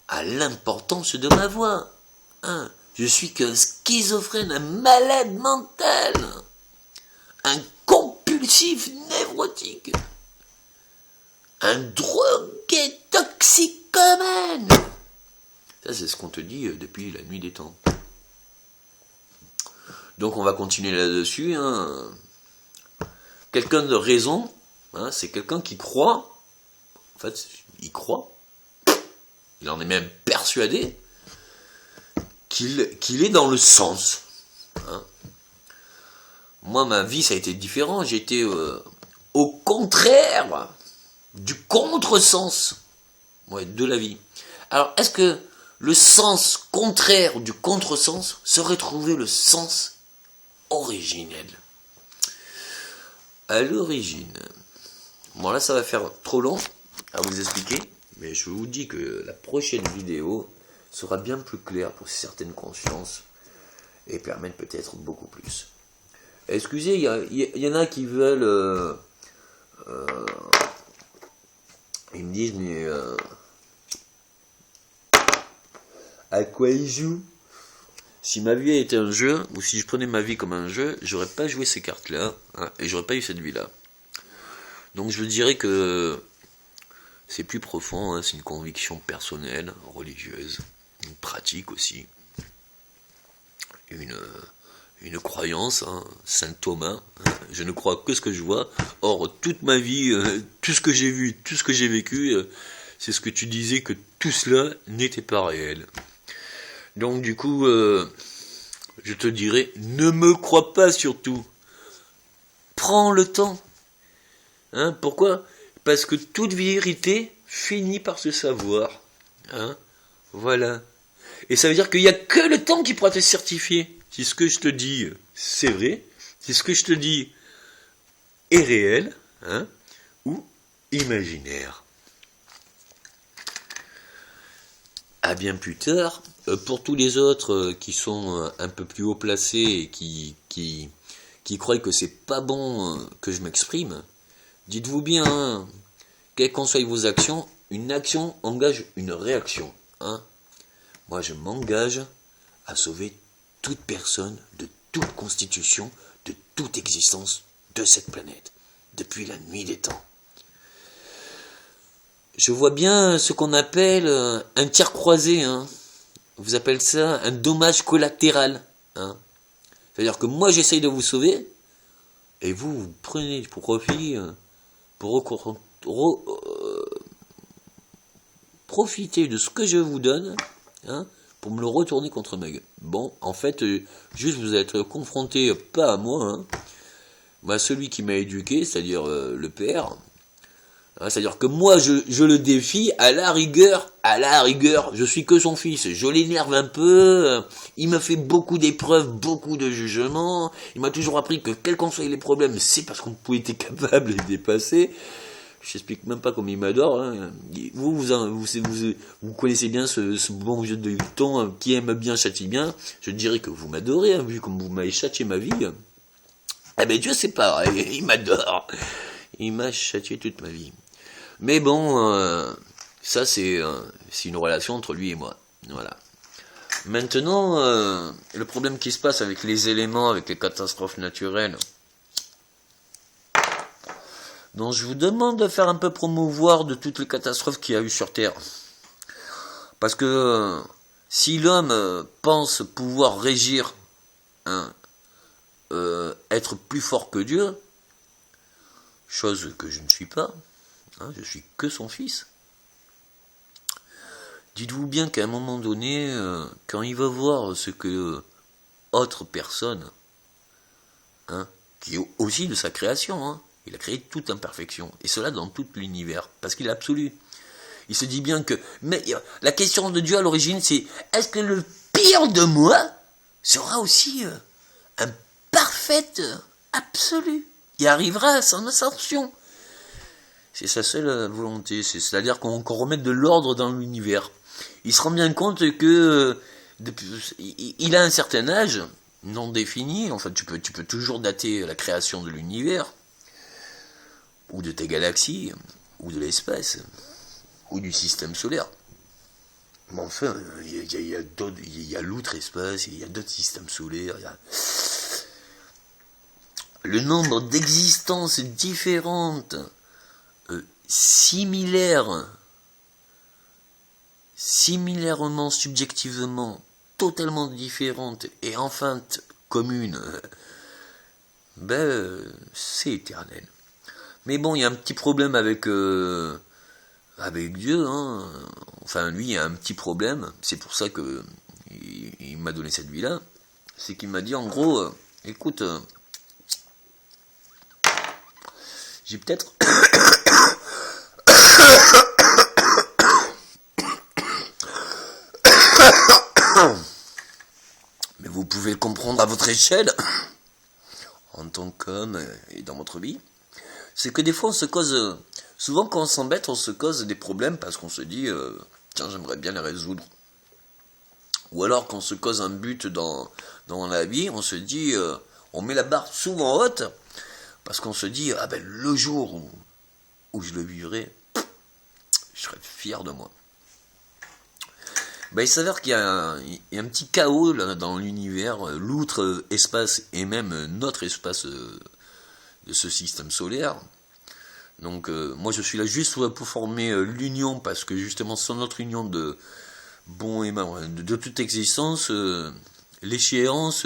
à l'importance de ma voix, hein. Je suis qu'un schizophrène, un malade mental, un compulsif névrotique. Un drogué toxicomane. Ça, c'est ce qu'on te dit depuis la nuit des temps. Donc, on va continuer là-dessus. Hein. quelqu'un de raison, hein, c'est quelqu'un qui croit, en fait, il croit, il en est même persuadé, qu'il est dans le sens. Hein. Moi, ma vie, ça a été différent. J'étais au contraire du contresens de la vie. Alors, est-ce que le sens contraire du contresens serait trouvé le sens originel? À l'origine. Bon, là, ça va faire trop long à vous expliquer, mais je vous dis que la prochaine vidéo sera bien plus claire pour certaines consciences et permettre peut-être beaucoup plus. Excusez, il y en a qui veulent... ils me disent, mais... à quoi ils jouent? Si ma vie était un jeu, ou si je prenais ma vie comme un jeu, j'aurais pas joué ces cartes-là, hein, et j'aurais pas eu cette vie-là. Donc je dirais que c'est plus profond, hein, c'est une conviction personnelle, religieuse, une pratique aussi, une croyance, hein, Saint Thomas, hein, je ne crois que ce que je vois. Or, toute ma vie, tout ce que j'ai vu, tout ce que j'ai vécu, c'est ce que tu disais, que tout cela n'était pas réel. Donc du coup, je te dirais, ne me crois pas surtout. Prends le temps. Hein, pourquoi? Parce que toute vérité finit par se savoir. Hein, voilà. Et ça veut dire qu'il n'y a que le temps qui pourra te certifier si ce que je te dis, c'est vrai, si ce que je te dis est réel, hein, ou imaginaire. À bien plus tard. Pour tous les autres qui sont un peu plus haut placés et qui croient que c'est pas bon que je m'exprime, dites-vous bien, hein, quelles qu'en soient vos actions, une action engage une réaction. Hein. Moi, je m'engage à sauver toute personne de toute constitution, de toute existence de cette planète, depuis la nuit des temps. Je vois bien ce qu'on appelle un tir croisé. Hein. Vous appelez ça un dommage collatéral. Hein. C'est-à-dire que moi, j'essaye de vous sauver, et vous prenez pour profit pour profiter de ce que je vous donne, hein, pour me le retourner contre ma gueule. Bon, en fait, juste vous êtes confronté, pas à moi, hein, mais à celui qui m'a éduqué, c'est-à-dire le père. Hein, c'est-à-dire que moi, je le défie, à la rigueur, je suis que son fils. Je l'énerve un peu, il me fait beaucoup d'épreuves, beaucoup de jugements. Il m'a toujours appris que quels qu'en soient les problèmes, c'est parce qu'on était capable de les dépasser. Je n'explique même pas comme il m'adore. Hein. Vous connaissez bien ce bon vieux de Hilton qui aime bien, châtie bien. Je dirais que vous m'adorez, hein, vu comme vous m'avez châtié ma vie. Eh ben Dieu, c'est pareil, il m'adore. Il m'a châtié toute ma vie. Mais bon, ça c'est une relation entre lui et moi. Voilà. Maintenant, le problème qui se passe avec les éléments, avec les catastrophes naturelles, donc je vous demande de faire un peu promouvoir de toutes les catastrophes qu'il y a eu sur Terre. Parce que si l'homme pense pouvoir régir, hein, être plus fort que Dieu, chose que je ne suis pas, hein, je suis que son fils, dites-vous bien qu'à un moment donné, quand il va voir ce que autre personne, hein, qui est aussi de sa création, hein, il a créé toute imperfection, et cela dans tout l'univers, parce qu'il est absolu. Il se dit bien que... Mais la question de Dieu à l'origine, c'est, est-ce que le pire de moi sera aussi un parfait absolu? Il arrivera à son ascension. C'est sa seule volonté, c'est-à-dire qu'on remette de l'ordre dans l'univers. Il se rend bien compte que il a un certain âge, non défini, enfin tu peux toujours dater la création de l'univers, ou de tes galaxies, ou de l'espace, ou du système solaire. Mais enfin, il y a l'outre-espace, il y a d'autres systèmes solaires, il y a le nombre d'existences différentes, similairement, subjectivement, totalement différentes, et enfin communes, c'est éternel. Mais bon, il y a un petit problème avec Dieu, hein. Enfin, lui, il y a un petit problème. C'est pour ça que il m'a donné cette vie-là. C'est qu'il m'a dit, en gros, écoute, j'ai peut-être... Mais vous pouvez le comprendre à votre échelle, en tant qu'homme et dans votre vie. C'est que des fois, on se cause... Souvent, quand on s'embête, on se cause des problèmes parce qu'on se dit, tiens, j'aimerais bien les résoudre. Ou alors, quand on se cause un but dans la vie, on se dit, on met la barre souvent haute, parce qu'on se dit, ah ben, le jour où je le vivrai, je serai fier de moi. Ben, il s'avère qu'il y a un petit chaos là, dans l'univers, l'outre-espace et même notre espace de ce système solaire. Donc moi je suis là juste pour former l'union, parce que justement sans notre union de bon et mal, de toute existence, l'échéance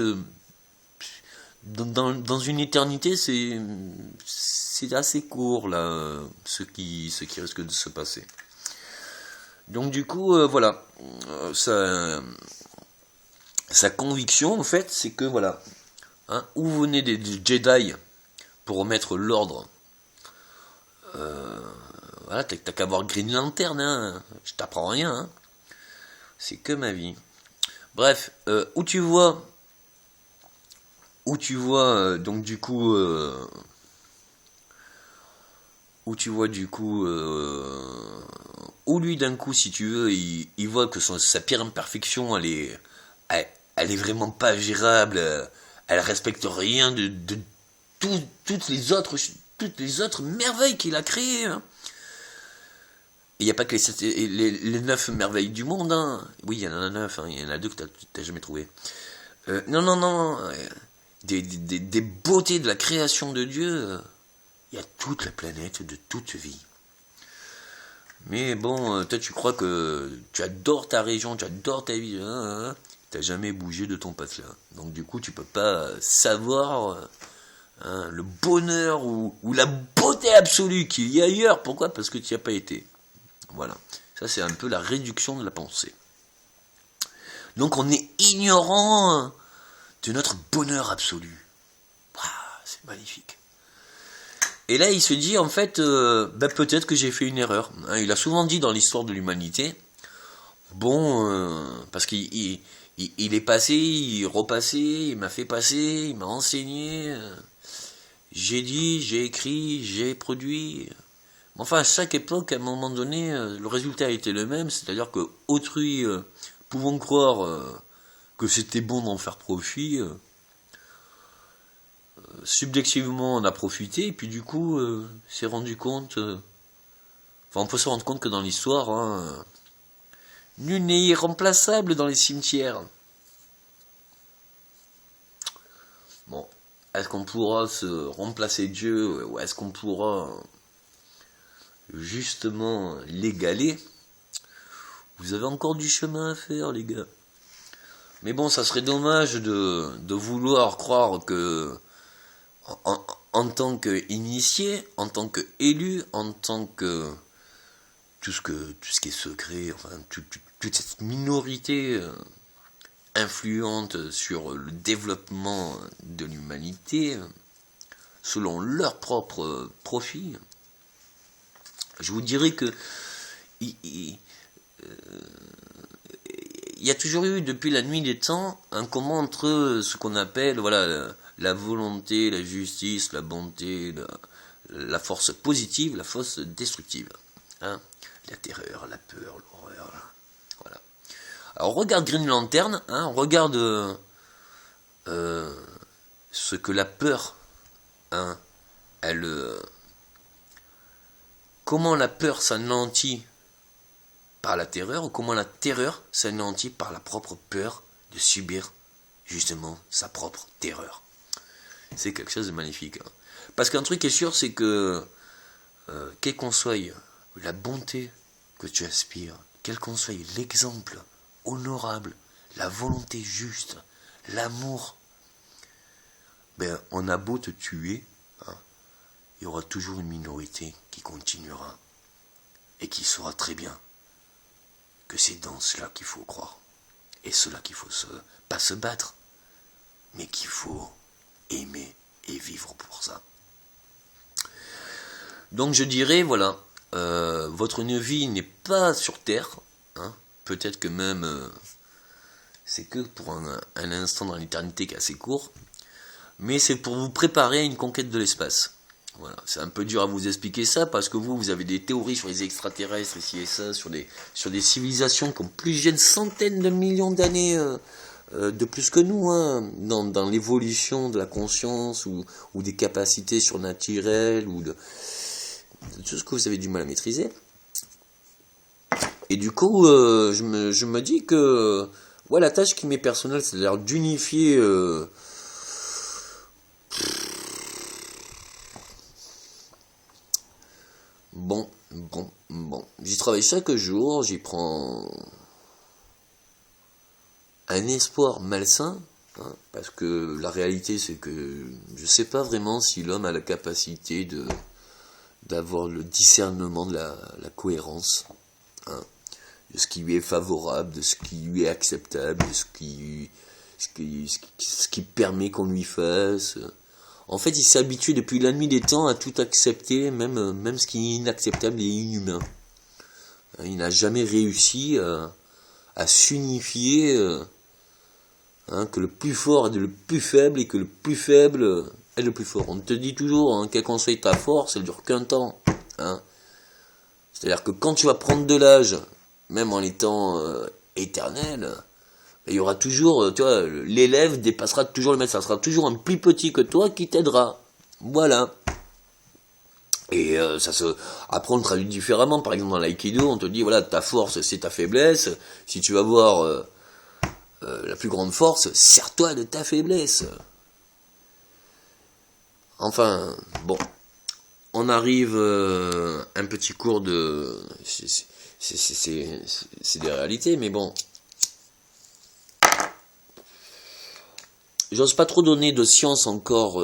dans une éternité c'est assez court là, ce qui risque de se passer. Donc du coup voilà, sa conviction en fait c'est que voilà, hein, où venaient des Jedi pour remettre l'ordre. Voilà, t'as qu'à voir Green Lantern, hein. Je t'apprends rien, hein. C'est que ma vie. Bref, où tu vois donc du coup où lui d'un coup, si tu veux, il voit que sa pire imperfection elle est vraiment pas gérable, elle respecte rien de toutes les autres merveilles qu'il a créées, hein. Il n'y a pas que les 9 merveilles du monde, hein. Oui, il y en a 9, hein. Il y en a 2 que t'as jamais trouvé. Non. Des beautés de la création de Dieu, il y a toute la planète de toute vie. Mais bon, toi tu crois que tu adores ta région, tu adores ta vie, hein. T'as jamais bougé de ton patelin. Donc du coup, tu peux pas savoir... Hein, le bonheur ou la beauté absolue qu'il y a ailleurs. Pourquoi ? Parce que tu n'y as pas été. Voilà. Ça, c'est un peu la réduction de la pensée. Donc, on est ignorant de notre bonheur absolu. C'est magnifique. Et là, il se dit, en fait, peut-être que j'ai fait une erreur. Hein, il a souvent dit dans l'histoire de l'humanité, parce qu'il est passé, il est repassé, il m'a fait passer, il m'a enseigné... J'ai dit, j'ai écrit, j'ai produit. Enfin, à chaque époque, à un moment donné, le résultat a été le même, c'est-à-dire que autrui, pouvant croire que c'était bon d'en faire profit, subjectivement on a profité, et puis du coup, s'est rendu compte... on peut se rendre compte que dans l'histoire, hein, nul n'est irremplaçable dans les cimetières. Bon. Est-ce qu'on pourra se remplacer Dieu, ou est-ce qu'on pourra justement l'égaler ? Vous avez encore du chemin à faire, les gars. Mais bon, ça serait dommage de vouloir croire que en tant qu'initié, en tant qu'élu, en tant que tout ce qui est secret, enfin toute cette minorité influente sur le développement de l'humanité selon leur propre profit. Je vous dirais que il y a toujours eu depuis la nuit des temps un commun entre ce qu'on appelle la volonté, la justice, la bonté, la force positive, la force destructive, hein, la terreur, la peur, l'horreur, voilà. Alors regarde Green Lantern, hein, regarde ce que la peur, hein, comment la peur s'anéantit par la terreur, ou comment la terreur s'anéantit par la propre peur de subir justement sa propre terreur. C'est quelque chose de magnifique, hein. Parce qu'un truc est sûr, c'est que quel qu'en soit la bonté que tu aspires, quel qu'en soit l'exemple honorable, la volonté juste, l'amour ben, on a beau te tuer, hein, il y aura toujours une minorité qui continuera et qui saura très bien que c'est dans cela qu'il faut croire. Et cela qu'il faut pas se battre, mais qu'il faut aimer et vivre pour ça. Donc je dirais, voilà, votre vie n'est pas sur Terre, hein, peut-être que même c'est que pour un instant dans l'éternité qui est assez court, mais c'est pour vous préparer à une conquête de l'espace. Voilà, c'est un peu dur à vous expliquer ça, parce que vous avez des théories sur les extraterrestres, ici et ça, sur des civilisations qui ont plusieurs centaines de millions d'années de plus que nous, hein, dans l'évolution de la conscience, ou des capacités surnaturelles, ou de tout ce que vous avez du mal à maîtriser. Et du coup, je me dis que ouais, la tâche qui m'est personnelle, c'est-à-dire d'unifier Bon. J'y travaille chaque jour, j'y prends un espoir malsain, hein, parce que la réalité, c'est que je sais pas vraiment si l'homme a la capacité d'avoir le discernement de la cohérence, hein, de ce qui lui est favorable, de ce qui lui est acceptable, de ce qui permet qu'on lui fasse. En fait, il s'est habitué depuis la nuit des temps à tout accepter, même ce qui est inacceptable et inhumain. Il n'a jamais réussi à s'unifier, hein, que le plus fort est le plus faible et que le plus faible est le plus fort. On te dit toujours, hein, quelle qu'en soit ta force, elle dure qu'un temps. Hein. C'est-à-dire que quand tu vas prendre de l'âge, même en étant éternel, il y aura toujours, tu vois, l'élève dépassera toujours le maître, ça sera toujours un plus petit que toi qui t'aidera. Voilà. Et après on le traduit différemment. Par exemple dans l'aïkido, on te dit, voilà, ta force c'est ta faiblesse. Si tu veux avoir la plus grande force, sers-toi de ta faiblesse. Enfin, bon. On arrive un petit cours de... C'est des réalités, mais bon... J'ose pas trop donner de science encore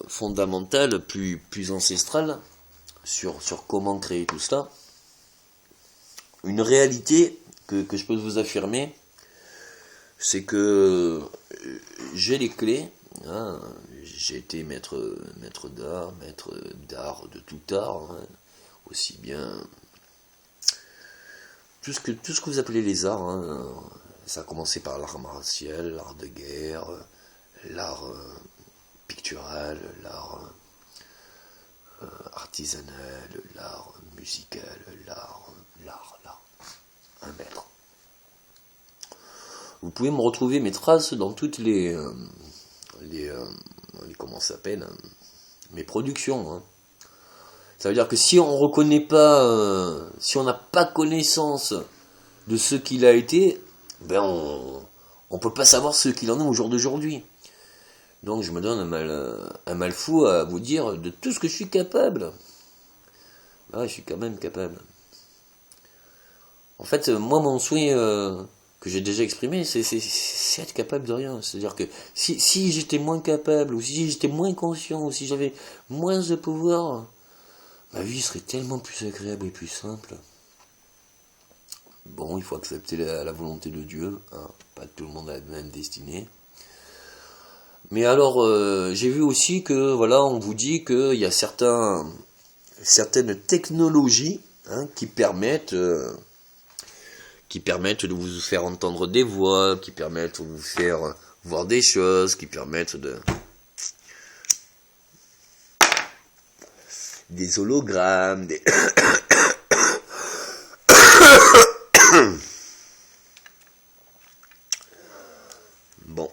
fondamentale, plus ancestrale, sur comment créer tout cela. Une réalité que je peux vous affirmer, c'est que j'ai les clés. Hein, j'ai été maître d'art de tout art, hein, aussi bien tout ce que vous appelez les arts. Hein, ça a commencé par l'art martial, l'art de guerre, l'art pictural, l'art artisanal, l'art musical, l'art, un maître. Vous pouvez me retrouver mes traces dans toutes les comment ça s'appelle, mes productions. Hein. Ça veut dire que si on reconnaît pas, si on n'a pas connaissance de ce qu'il a été, ben on peut pas savoir ce qu'il en est au jour d'aujourd'hui. Donc je me donne un mal fou à vous dire de tout ce que je suis capable. Ah, je suis quand même capable. En fait, moi, mon souhait que j'ai déjà exprimé, c'est être capable de rien. C'est-à-dire que si j'étais moins capable, ou si j'étais moins conscient, ou si j'avais moins de pouvoir, ma vie serait tellement plus agréable et plus simple. Bon, il faut accepter la volonté de Dieu. Hein. Pas tout le monde a la même destinée. Mais alors, j'ai vu aussi que, voilà, on vous dit qu'il y a certaines technologies, hein, qui permettent de vous faire entendre des voix, qui permettent de vous faire voir des choses, qui permettent des hologrammes, Bon.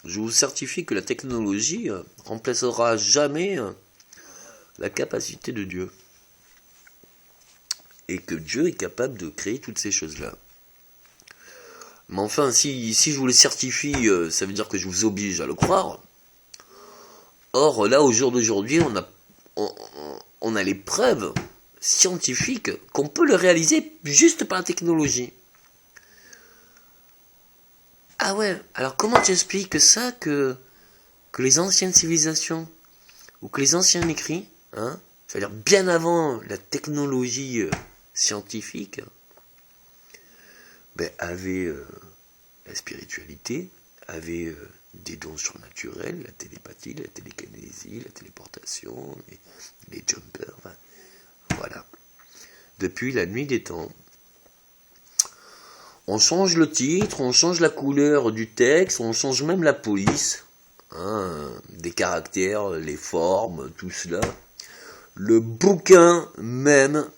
Je vous certifie que la technologie remplacera jamais la capacité de Dieu. Et que Dieu est capable de créer toutes ces choses-là. Mais enfin, si je vous le certifie, ça veut dire que je vous oblige à le croire. Or, là, au jour d'aujourd'hui, on a les preuves scientifiques qu'on peut le réaliser juste par la technologie. Ah ouais, alors comment tu expliques ça que que les anciennes civilisations, ou que les anciens écrits, hein, c'est-à-dire bien avant la technologie scientifique, ben, avaient la spiritualité, avaient des dons surnaturels, la télépathie, la télékinésie, la téléportation, les jumpers, enfin, voilà. Depuis la nuit des temps, on change le titre, on change la couleur du texte, on change même la police, hein, des caractères, les formes, tout cela. Le bouquin même,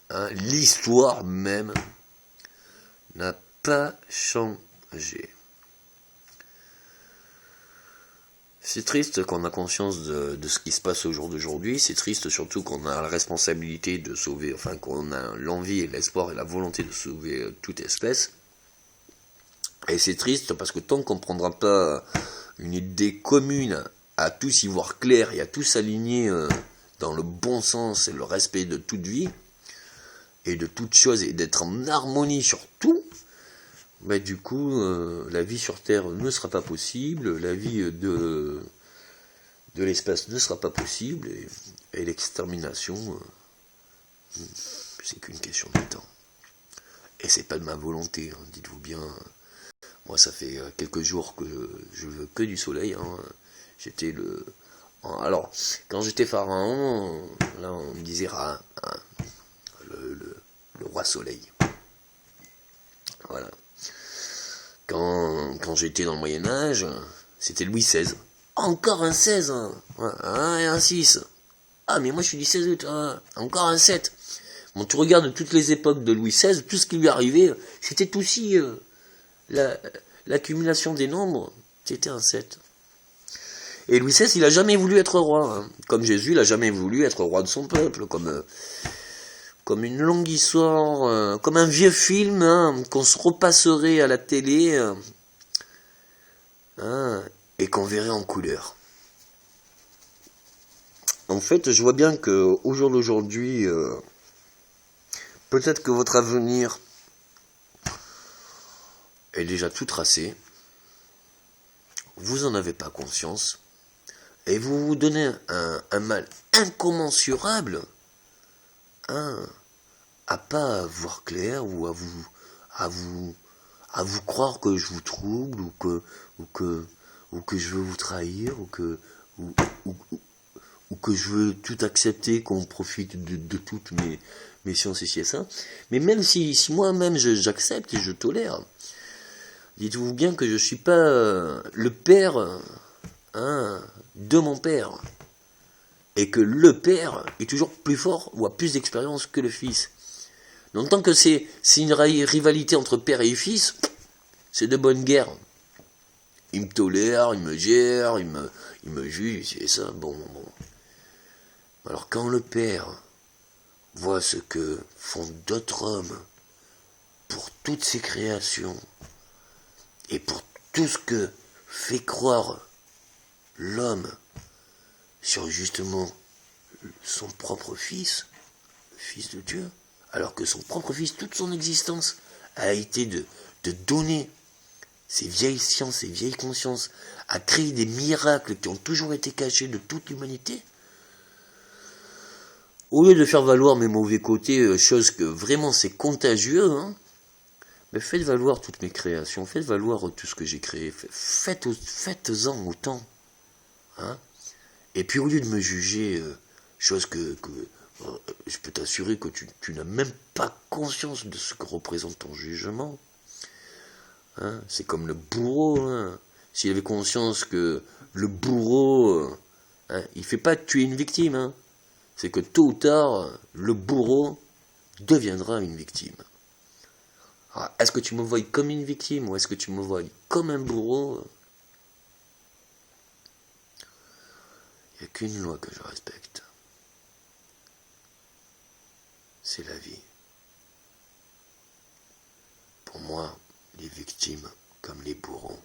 hein, l'histoire même, n'a pas changé. C'est triste qu'on a conscience de ce qui se passe au jour d'aujourd'hui, c'est triste surtout qu'on a la responsabilité de sauver, enfin qu'on a l'envie et l'espoir et la volonté de sauver toute espèce. Et c'est triste parce que tant qu'on ne prendra pas une idée commune à tous y voir clair et à tous s'aligner dans le bon sens et le respect de toute vie, et de toute chose, et d'être en harmonie sur tout, bah, du coup, la vie sur Terre ne sera pas possible, la vie de l'espace ne sera pas possible, et l'extermination, c'est qu'une question de temps. Et c'est pas de ma volonté, hein, dites-vous bien. Moi, ça fait quelques jours que je veux que du soleil. Hein. J'étais alors, quand j'étais pharaon, là, on me disait hein, le roi soleil. Voilà. Quand j'étais dans le Moyen-Âge, c'était Louis XVI. Encore un 16, hein. Un et un 6. Ah, mais moi je suis du 16 août, hein. Encore un 7. Bon, tu regardes toutes les époques de Louis XVI, tout ce qui lui arrivait, c'était aussi l'accumulation des nombres, c'était un 7. Et Louis XVI, il a jamais voulu être roi. Hein. Comme Jésus, il a jamais voulu être roi de son peuple, comme une longue histoire, comme un vieux film hein, qu'on se repasserait à la télé hein, et qu'on verrait en couleur. En fait, je vois bien qu'au jour d'aujourd'hui, peut-être que votre avenir est déjà tout tracé, vous n'en avez pas conscience, et vous vous donnez un mal incommensurable hein, à pas voir clair ou à vous croire que je vous trouble ou que je veux vous trahir ou que je veux tout accepter, qu'on profite de toutes mes sciences ici et ça. Mais même si moi-même j'accepte et je tolère, dites-vous bien que je ne suis pas le père hein, de mon père. Et que le père est toujours plus fort ou a plus d'expérience que le fils. Donc tant que c'est une rivalité entre père et fils, c'est de bonne guerre. Il me tolère, il me gère, il me juge, et ça, bon. Alors quand le père voit ce que font d'autres hommes pour toutes ses créations, et pour tout ce que fait croire l'homme sur justement son propre fils, le fils de Dieu, alors que son propre fils, toute son existence, a été de donner ces vieilles sciences, ces vieilles consciences, à créer des miracles qui ont toujours été cachés de toute l'humanité. Au lieu de faire valoir mes mauvais côtés, chose que vraiment c'est contagieux, hein, mais faites valoir toutes mes créations, faites valoir tout ce que j'ai créé, faites-en autant. Hein. Et puis au lieu de me juger, chose que je peux t'assurer que tu n'as même pas conscience de ce que représente ton jugement. Hein, c'est comme le bourreau. Hein. S'il avait conscience que le bourreau, hein, il ne fait pas tuer une victime. Hein. C'est que tôt ou tard, le bourreau deviendra une victime. Alors, est-ce que tu me vois comme une victime ou est-ce que tu me vois comme un bourreau? Il n'y a qu'une loi que je respecte. C'est la vie. Pour moi, les victimes, comme les bourreaux,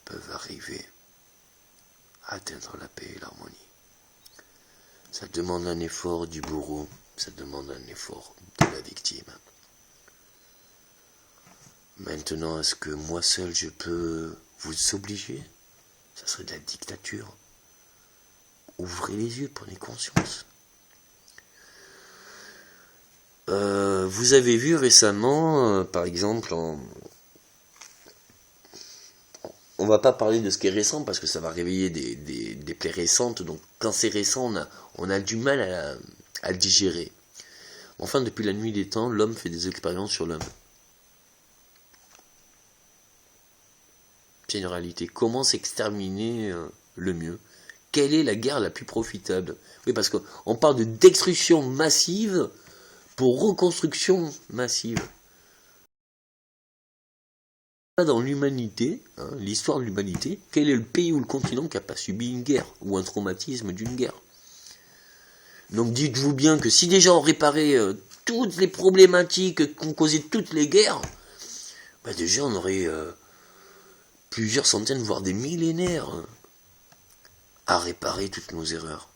peuvent arriver à atteindre la paix et l'harmonie. Ça demande un effort du bourreau, ça demande un effort de la victime. Maintenant, est-ce que moi seul je peux vous obliger ça serait de la dictature. Ouvrez les yeux, prenez conscience. Vous avez vu récemment, par exemple, on va pas parler de ce qui est récent parce que ça va réveiller des plaies récentes. Donc quand c'est récent, on a du mal à le digérer. Enfin, depuis la nuit des temps, l'homme fait des expériences sur l'homme. C'est une réalité. Comment s'exterminer le mieux? Quelle est la guerre la plus profitable? Oui, parce qu'on parle de destruction massive pour reconstruction massive. Dans l'humanité, l'histoire de l'humanité, quel est le pays ou le continent qui n'a pas subi une guerre ou un traumatisme d'une guerre? Donc dites-vous bien que si déjà on réparait toutes les problématiques qu'ont causé toutes les guerres, bah déjà on aurait plusieurs centaines, voire des millénaires à réparer toutes nos erreurs.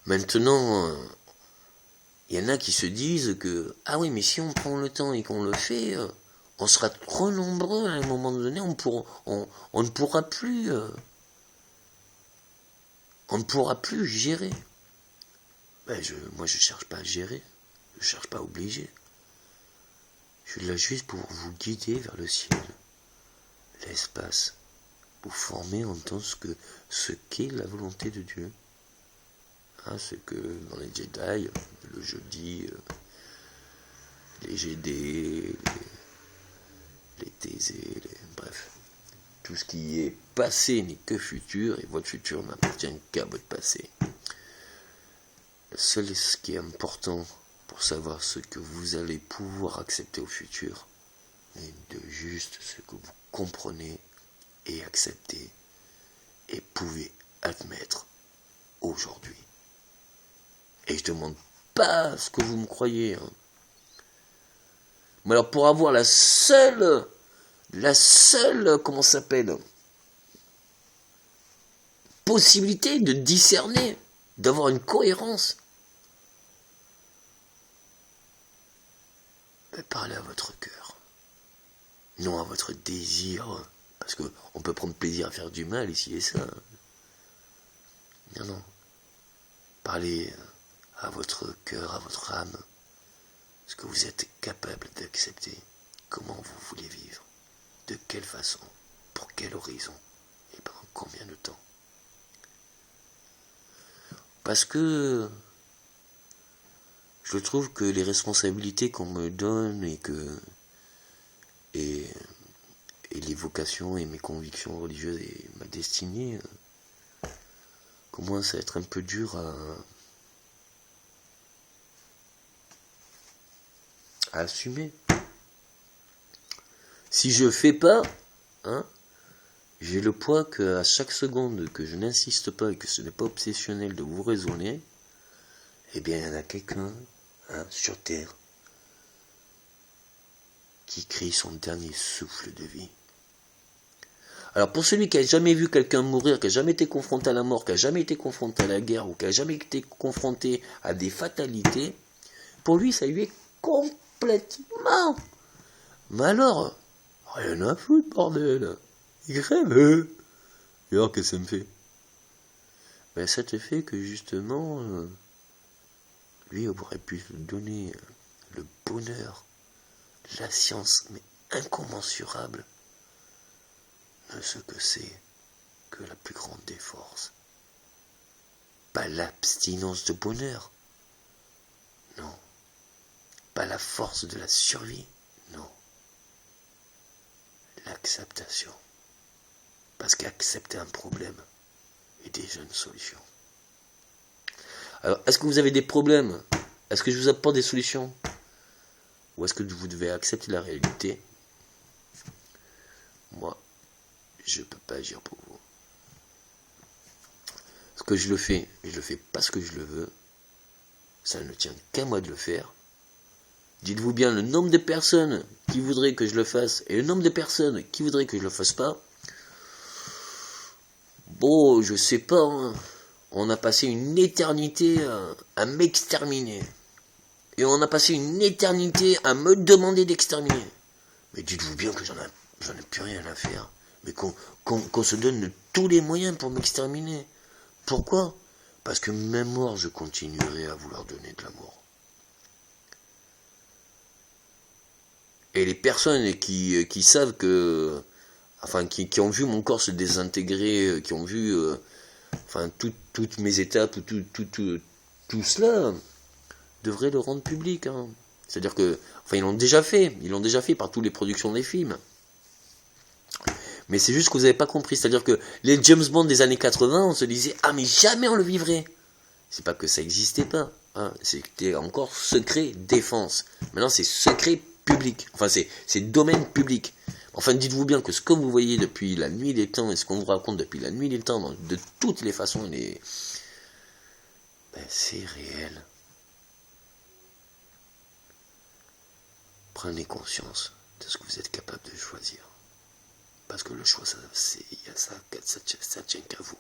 Maintenant, il y en a qui se disent que, ah oui, mais si on prend le temps et qu'on le fait, on sera trop nombreux à un moment donné, on ne pourra plus gérer. Ben moi je cherche pas à gérer, je cherche pas à obliger. Je suis là juste pour vous guider vers le ciel, l'espace, vous former en tant que ce qu'est la volonté de Dieu. Ce que dans les Jedi, le jeudi, les GD, les TZ, bref, tout ce qui est passé n'est que futur, et votre futur n'appartient qu'à votre passé. Seul ce qui est important pour savoir ce que vous allez pouvoir accepter au futur, est de juste ce que vous comprenez et acceptez et pouvez admettre aujourd'hui. Et je demande pas ce que vous me croyez. Mais alors pour avoir la seule, comment ça s'appelle, possibilité de discerner, d'avoir une cohérence, parlez à votre cœur, non à votre désir, parce qu'on peut prendre plaisir à faire du mal ici et ça. Non. Parlez à votre cœur, à votre âme, ce que vous êtes capable d'accepter, comment vous voulez vivre, de quelle façon, pour quel horizon, et pendant combien de temps. Parce que je trouve que les responsabilités qu'on me donne et les vocations et mes convictions religieuses et ma destinée commencent à être un peu dures à assumer. Si je fais pas, j'ai le poids qu'à chaque seconde que je n'insiste pas et que ce n'est pas obsessionnel de vous raisonner, eh bien il y en a quelqu'un sur Terre qui crie son dernier souffle de vie. Alors pour celui qui n'a jamais vu quelqu'un mourir, qui n'a jamais été confronté à la mort, qui n'a jamais été confronté à la guerre ou qui n'a jamais été confronté à des fatalités, pour lui ça lui est complètement. Mais alors, rien à foutre, bordel. Il crève. Et alors, qu'est-ce que ça me fait? Ben, ça te fait que justement, lui aurait pu te donner le bonheur, la science, mais incommensurable, de ce que c'est que la plus grande des forces. Pas l'abstinence de bonheur. Non. Pas la force de la survie. Non. L'acceptation. Parce qu'accepter un problème est déjà une solution. Alors, est-ce que vous avez des problèmes? Est-ce que je vous apporte des solutions? Ou est-ce que vous devez accepter la réalité? Moi, je ne peux pas agir pour vous. Ce que je le fais parce que je le veux. Ça ne tient qu'à moi de le faire. Dites-vous bien le nombre de personnes qui voudraient que je le fasse et le nombre de personnes qui voudraient que je le fasse pas. Bon, je sais pas, on a passé une éternité à m'exterminer. Et on a passé une éternité à me demander d'exterminer. Mais dites-vous bien que j'en ai j'en ai plus rien à faire, mais qu'on se donne tous les moyens pour m'exterminer. Pourquoi? Parce que même mort, je continuerai à vouloir donner de l'amour. Et les personnes qui savent que, enfin, qui ont vu mon corps se désintégrer, qui ont vu, enfin, toutes mes étapes, tout cela, devraient le rendre public. Hein. C'est-à-dire que, enfin, ils l'ont déjà fait par toutes les productions des films. Mais c'est juste que vous n'avez pas compris. C'est-à-dire que les James Bond des années 80, on se disait, ah mais jamais on le vivrait. C'est pas que ça n'existait pas. Hein. C'était encore secret défense. Maintenant c'est secret public. Enfin c'est domaine public. Enfin dites-vous bien que ce que vous voyez depuis la nuit des temps et ce qu'on vous raconte depuis la nuit des temps, de toutes les façons, c'est réel. Prenez conscience de ce que vous êtes capable de choisir. Parce que le choix, ça tient qu'à vous.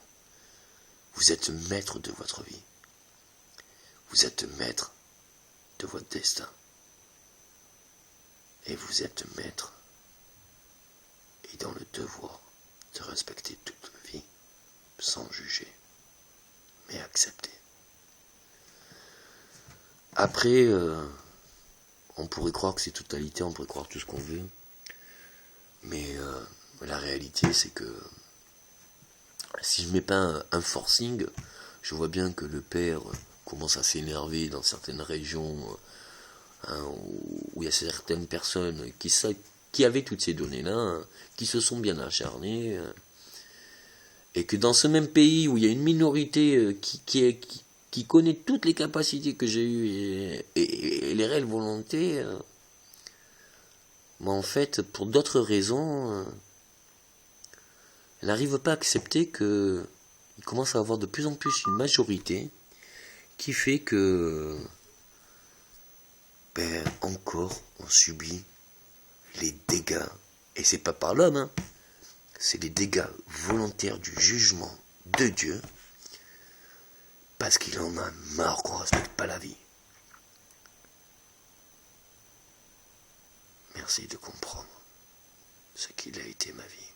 Vous êtes maître de votre vie. Vous êtes maître de votre destin. Et vous êtes maître et dans le devoir de respecter toute vie sans juger, mais accepter. Après, on pourrait croire que c'est totalité, on pourrait croire tout ce qu'on veut, mais la réalité, c'est que si je mets pas un forcing, je vois bien que le père commence à s'énerver dans certaines régions où il y a certaines personnes qui avaient toutes ces données-là, qui se sont bien acharnées, et que dans ce même pays où il y a une minorité qui connaît toutes les capacités que j'ai eues et les réelles volontés, mais en fait, pour d'autres raisons, elle n'arrive pas à accepter qu'il commence à avoir de plus en plus une majorité qui fait que encore on subit les dégâts, et c'est pas par l'homme, hein, c'est les dégâts volontaires du jugement de Dieu, parce qu'il en a marre qu'on ne respecte pas la vie. Merci de comprendre ce qu'il a été ma vie.